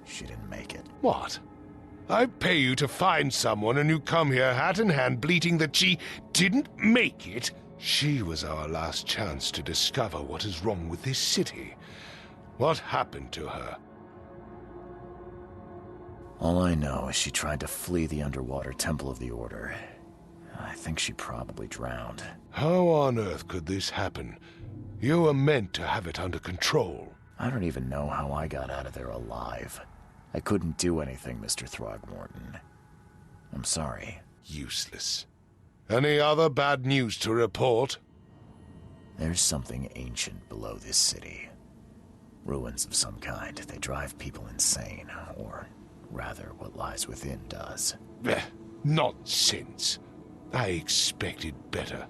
[SPEAKER 1] She didn't make it.
[SPEAKER 2] What? I pay you to find someone and you come here hat in hand bleating that she didn't make it? She was our last chance to discover what is wrong with this city. What happened to her?
[SPEAKER 1] All I know is she tried to flee the underwater Temple of the Order. I think she probably drowned.
[SPEAKER 2] How on earth could this happen? You were meant to have it under control.
[SPEAKER 1] I don't even know how I got out of there alive. I couldn't do anything, Mr. Throgmorton. I'm sorry.
[SPEAKER 2] Useless. Any other bad news to report?
[SPEAKER 1] There's something ancient below this city. Ruins of some kind. They drive people insane, or rather, what lies within does.
[SPEAKER 2] Nonsense. I expected better.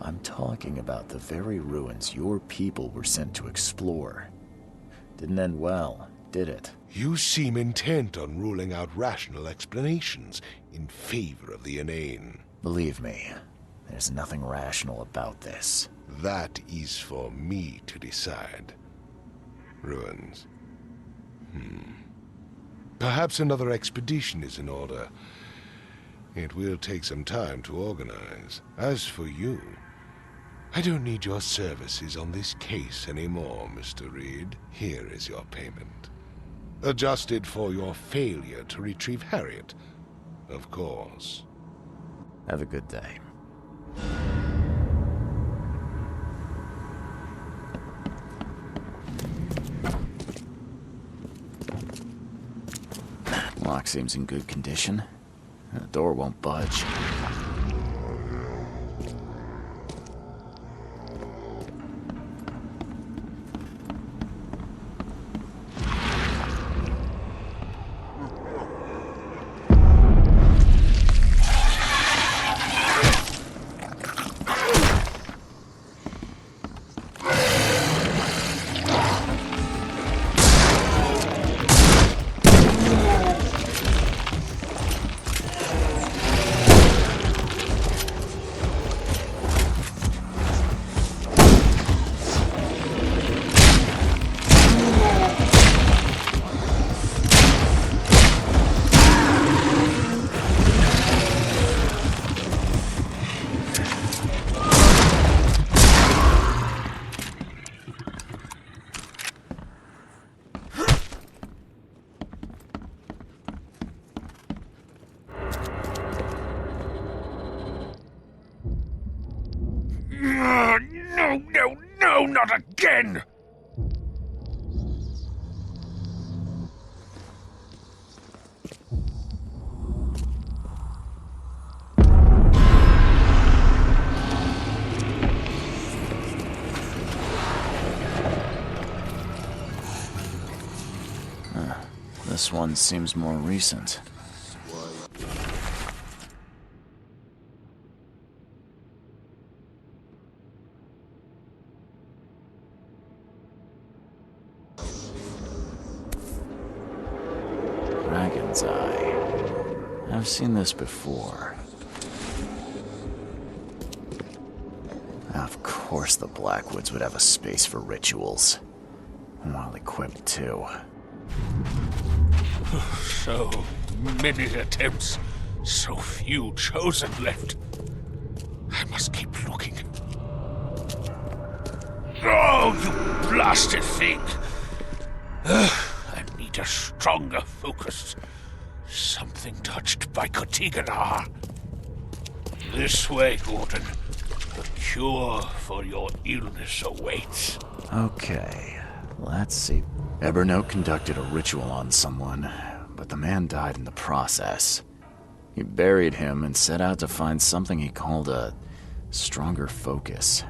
[SPEAKER 1] I'm talking about the very ruins your people were sent to explore. Didn't end well, did it?
[SPEAKER 2] You seem intent on ruling out rational explanations in favor of the inane.
[SPEAKER 1] Believe me, there's nothing rational about this.
[SPEAKER 2] That is for me to decide. Ruins. Perhaps another expedition is in order. It will take some time to organize. As for you, I don't need your services on this case anymore, Mr. Reed. Here is your payment. Adjusted for your failure to retrieve Harriet, of course.
[SPEAKER 1] Have a good day. Lock seems in good condition. The door won't budge.
[SPEAKER 8] No, not again!
[SPEAKER 1] This one seems more recent. Dragon's Eye. I've seen this before. Of course the Blackwoods would have a space for rituals. Well equipped, too.
[SPEAKER 8] So many attempts, so few chosen left. I must keep looking. Oh, you blasted thing! I need a stronger focus. Something touched by Kotiganar. This way, Gordon. The cure for your illness awaits.
[SPEAKER 1] Okay, let's see. Evernote conducted a ritual on someone, but the man died in the process. He buried him and set out to find something he called a stronger focus.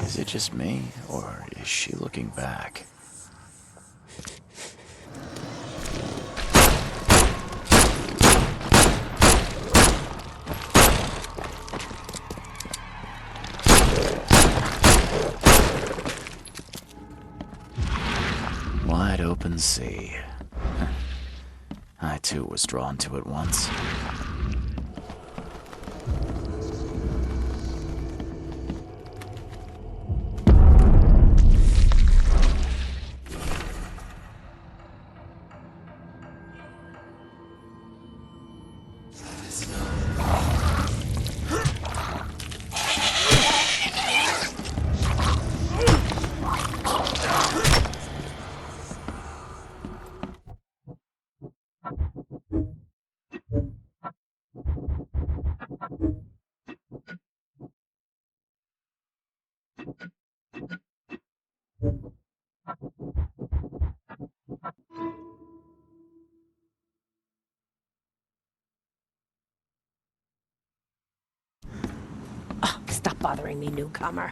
[SPEAKER 1] Is it just me, or is she looking back? Wide open sea. I too was drawn to it once.
[SPEAKER 16] Stop bothering me, newcomer.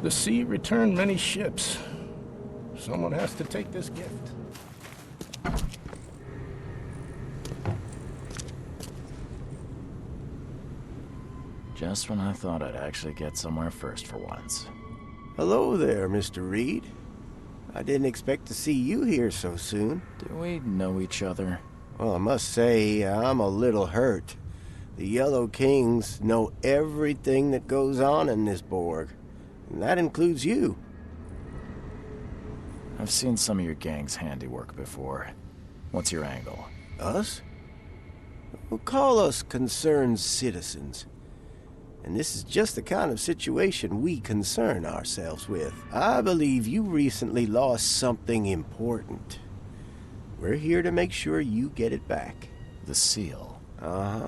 [SPEAKER 15] The sea returned many ships. Someone has to take this gift.
[SPEAKER 1] Just when I thought I'd actually get somewhere first for once.
[SPEAKER 7] Hello there, Mr. Reed. I didn't expect to see you here so soon.
[SPEAKER 1] Do we know each other?
[SPEAKER 7] Well, I must say, I'm a little hurt. The Yellow Kings know everything that goes on in this Borg, and that includes you.
[SPEAKER 1] I've seen some of your gang's handiwork before. What's your angle?
[SPEAKER 7] Us? Well, call us concerned citizens. And this is just the kind of situation we concern ourselves with. I believe you recently lost something important. We're here to make sure you get it back.
[SPEAKER 1] The seal?
[SPEAKER 7] Uh-huh.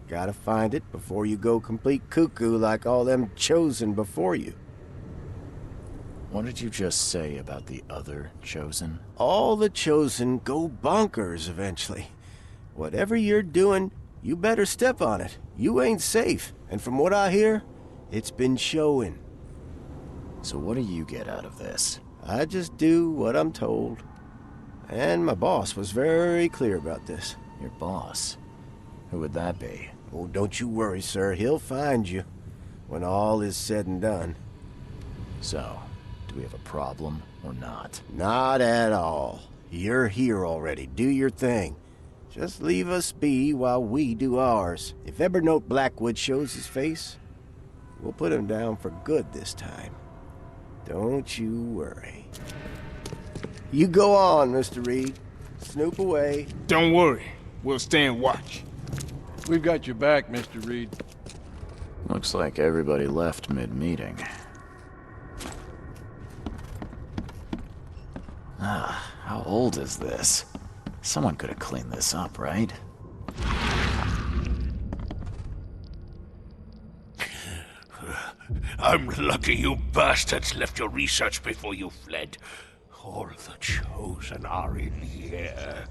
[SPEAKER 7] Gotta find it before you go complete cuckoo like all them chosen before you.
[SPEAKER 1] What did you just say about the other chosen?
[SPEAKER 7] All the chosen go bonkers eventually. Whatever you're doing, you better step on it. You ain't safe. And from what I hear, it's been showing.
[SPEAKER 1] So what do you get out of this?
[SPEAKER 7] I just do what I'm told. And my boss was very clear about this.
[SPEAKER 1] Your boss? Who would that be?
[SPEAKER 7] Oh, don't you worry, sir. He'll find you when all is said and done.
[SPEAKER 1] So, do we have a problem or not?
[SPEAKER 7] Not at all. You're here already. Do your thing. Just leave us be while we do ours. If Evernote Blackwood shows his face, we'll put him down for good this time. Don't you worry. You go on, Mr. Reed. Snoop away.
[SPEAKER 17] Don't worry. We'll stand watch.
[SPEAKER 18] We've got your back, Mr. Reed.
[SPEAKER 1] Looks like everybody left mid-meeting. How old is this? Someone could have cleaned this up, right?
[SPEAKER 8] I'm lucky you bastards left your research before you fled. All the chosen are in here.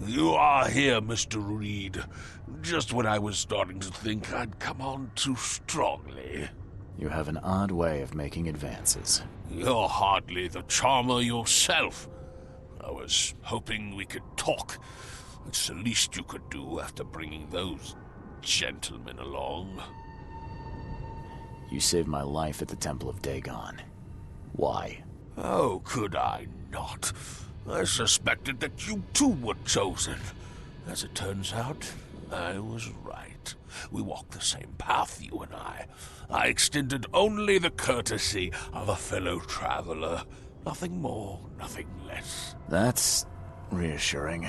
[SPEAKER 8] You are here, Mr. Reed. Just when I was starting to think I'd come on too strongly.
[SPEAKER 1] You have an odd way of making advances.
[SPEAKER 8] You're hardly the charmer yourself. I was hoping we could talk. It's the least you could do after bringing those gentlemen along.
[SPEAKER 1] You saved my life at the Temple of Dagon. Why?
[SPEAKER 8] How could I not? I suspected that you too were chosen. As it turns out, I was right. We walk the same path, you and I. I extended only the courtesy of a fellow traveler. Nothing more, nothing less.
[SPEAKER 1] That's reassuring.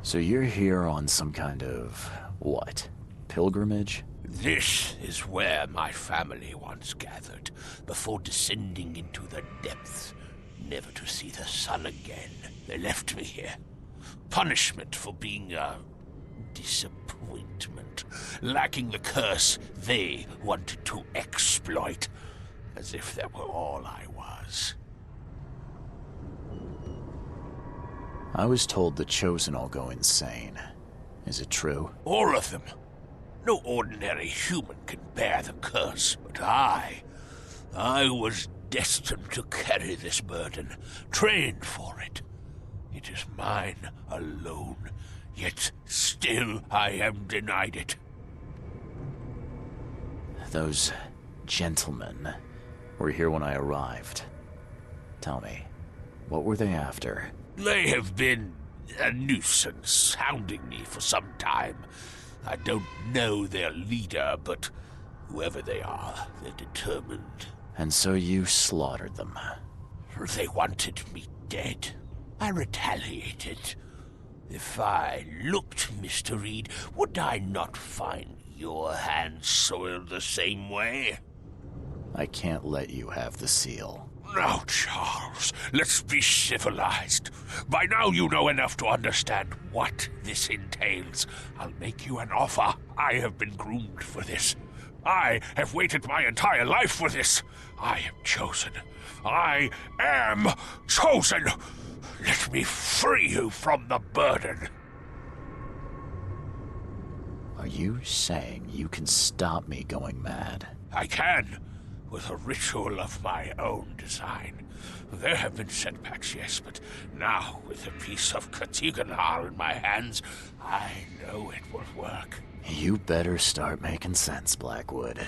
[SPEAKER 1] So you're here on some kind of, what, pilgrimage?
[SPEAKER 8] This is where my family once gathered, before descending into the depths, never to see the sun again. They left me here. Punishment for being a disappointment, lacking the curse they wanted to exploit, as if that were all I was.
[SPEAKER 1] I was told the Chosen all go insane. Is it true?
[SPEAKER 8] All of them. No ordinary human can bear the curse, but I was destined to carry this burden, trained for it. It is mine alone, yet still I am denied it.
[SPEAKER 1] Those gentlemen were here when I arrived. Tell me, what were they after?
[SPEAKER 8] They have been a nuisance, hounding me for some time. I don't know their leader, but whoever they are, they're determined.
[SPEAKER 1] And so you slaughtered them.
[SPEAKER 8] They wanted me dead. I retaliated. If I looked, Mr. Reed, would I not find your hands soiled the same way?
[SPEAKER 1] I can't let you have the seal.
[SPEAKER 8] Now, Charles, let's be civilized. By now you know enough to understand what this entails. I'll make you an offer. I have been groomed for this. I have waited my entire life for this. I am chosen. I am chosen. Let me free you from the burden.
[SPEAKER 1] Are you saying you can stop me going mad?
[SPEAKER 8] I can, with a ritual of my own design. There have been setbacks, yes, but now, with a piece of Katiganar in my hands, I know it will work.
[SPEAKER 1] You better start making sense, Blackwood.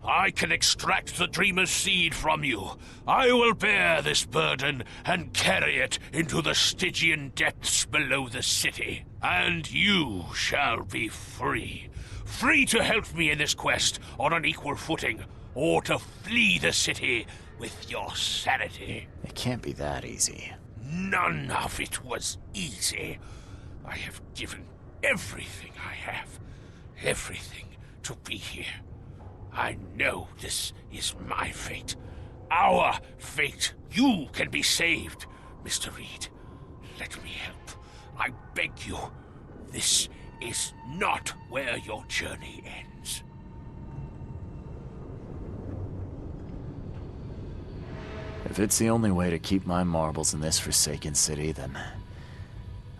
[SPEAKER 8] I can extract the Dreamer's seed from you. I will bear this burden and carry it into the Stygian depths below the city. And you shall be free. Free to help me in this quest on an equal footing, or to flee the city with your sanity.
[SPEAKER 1] It can't be that easy.
[SPEAKER 8] None of it was easy. I have given everything I have, everything to be here. I know this is my fate. Our fate. You can be saved, Mr. Reed. Let me help. I beg you. This is not where your journey ends.
[SPEAKER 1] If it's the only way to keep my marbles in this forsaken city, then...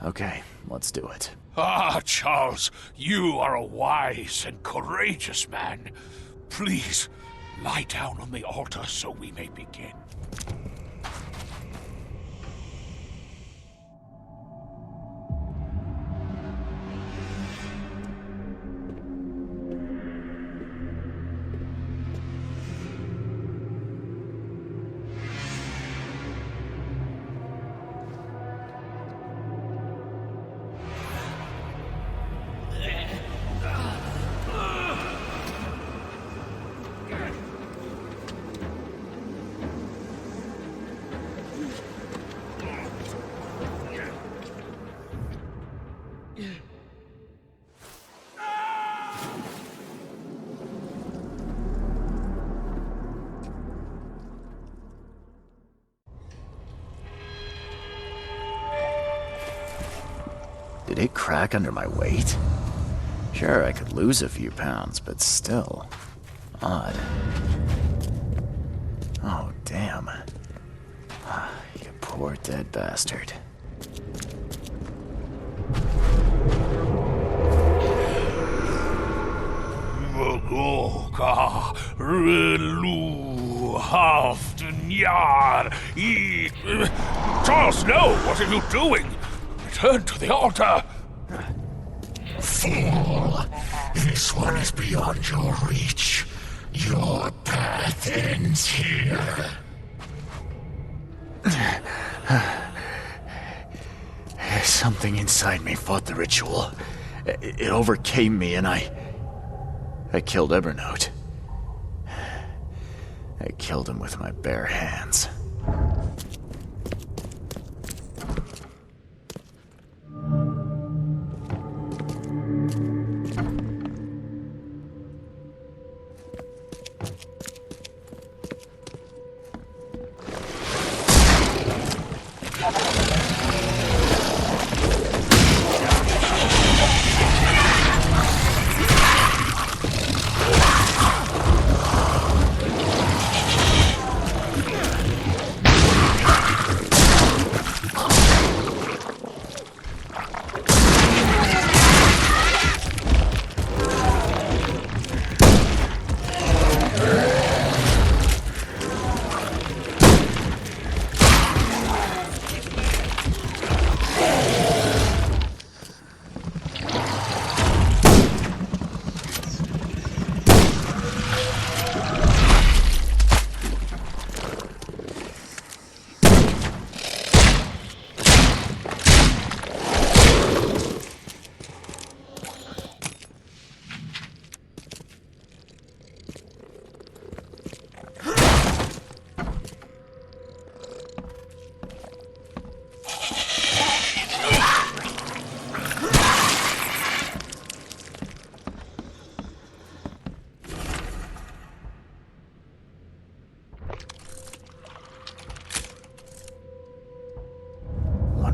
[SPEAKER 1] okay, let's do it.
[SPEAKER 8] Ah, Charles, you are a wise and courageous man. Please, lie down on the altar so we may begin.
[SPEAKER 1] Did it crack under my weight? Sure, I could lose a few pounds, but still... odd. Oh, damn. You poor dead bastard.
[SPEAKER 8] Ka Relu Haftenjar. Charles, no! What are you doing? Return to the altar!
[SPEAKER 14] Fool! This one is beyond your reach. Your path ends here.
[SPEAKER 1] Something inside me fought the ritual. It overcame me, and I killed Evernote. I killed him with my bare hands.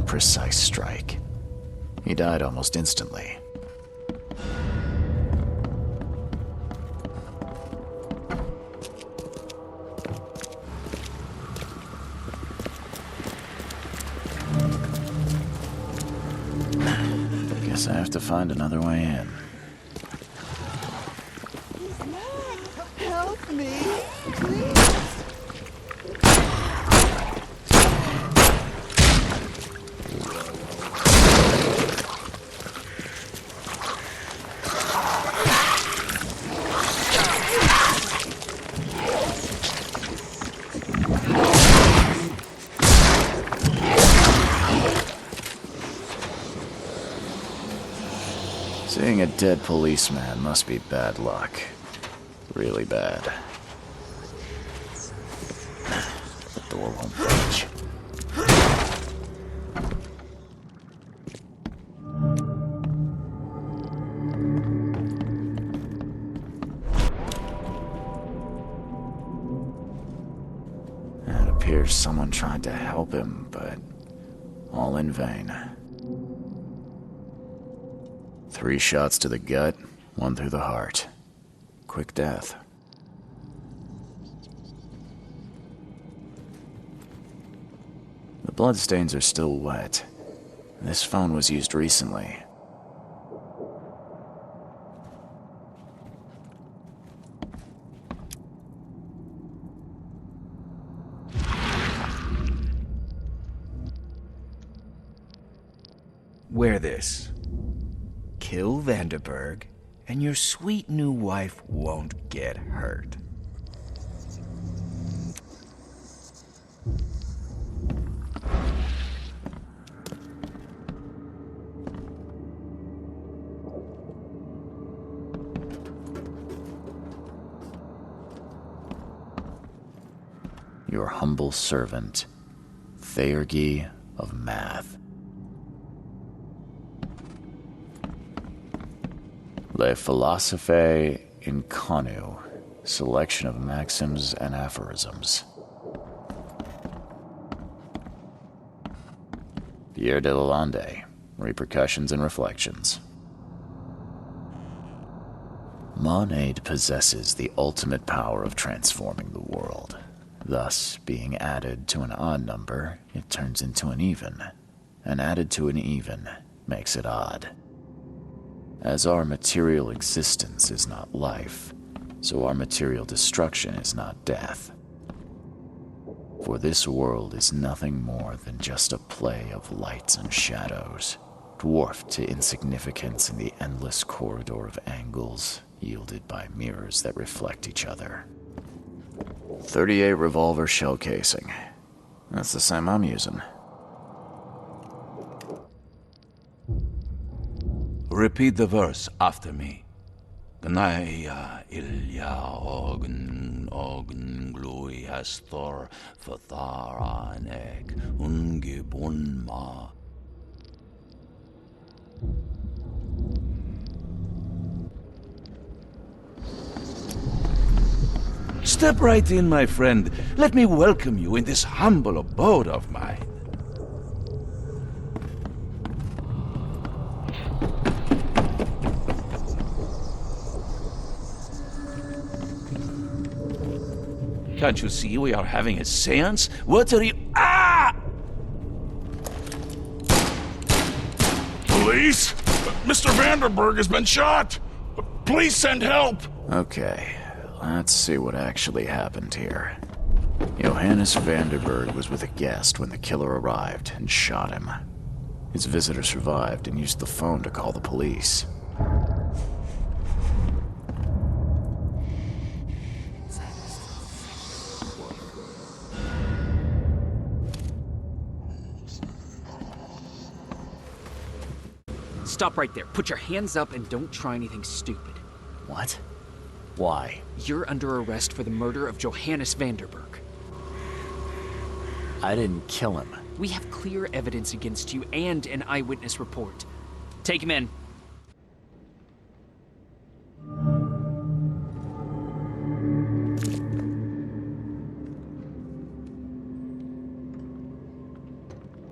[SPEAKER 1] Precise strike. He died almost instantly. Guess I have to find another way in.
[SPEAKER 19] Help me, please.
[SPEAKER 1] Seeing a dead policeman must be bad luck. Really bad. The door won't budge. It appears someone tried to help him, but all in vain. 3 shots to the gut, 1 through the heart. Quick death. The bloodstains are still wet. This phone was used recently.
[SPEAKER 13] Wear this. Kill Vanderberg, and your sweet new wife won't get hurt.
[SPEAKER 1] Your humble servant, Theurgy of Math. Le Philosophe Inconu, selection of maxims and aphorisms. Pierre de Lalande, repercussions and reflections. Monade possesses the ultimate power of transforming the world. Thus, being added to an odd number, it turns into an even, and added to an even makes it odd. As our material existence is not life, So our material destruction is not death. For this world is nothing more than just a play of lights and shadows, dwarfed to insignificance in the endless corridor of angles yielded by mirrors that reflect each other. 38 revolver shell casing. That's the same I'm using.
[SPEAKER 10] Repeat the verse after me. Gnaya ilya ogn glui astor fatharanek ungibunma. Step right in, my friend. Let me welcome you in this humble abode of mine. Can't you see we are having a seance? What are you— Ah!
[SPEAKER 5] Police? Mr. Vanderberg has been shot! Please send help!
[SPEAKER 1] Okay, let's see what actually happened here. Johannes Vanderberg was with a guest when the killer arrived and shot him. His visitor survived and used the phone to call the police.
[SPEAKER 19] Stop right there. Put your hands up and don't try anything stupid.
[SPEAKER 1] What? Why?
[SPEAKER 19] You're under arrest for the murder of Johannes Vanderberg.
[SPEAKER 1] I didn't kill him.
[SPEAKER 19] We have clear evidence against you and an eyewitness report. Take him in.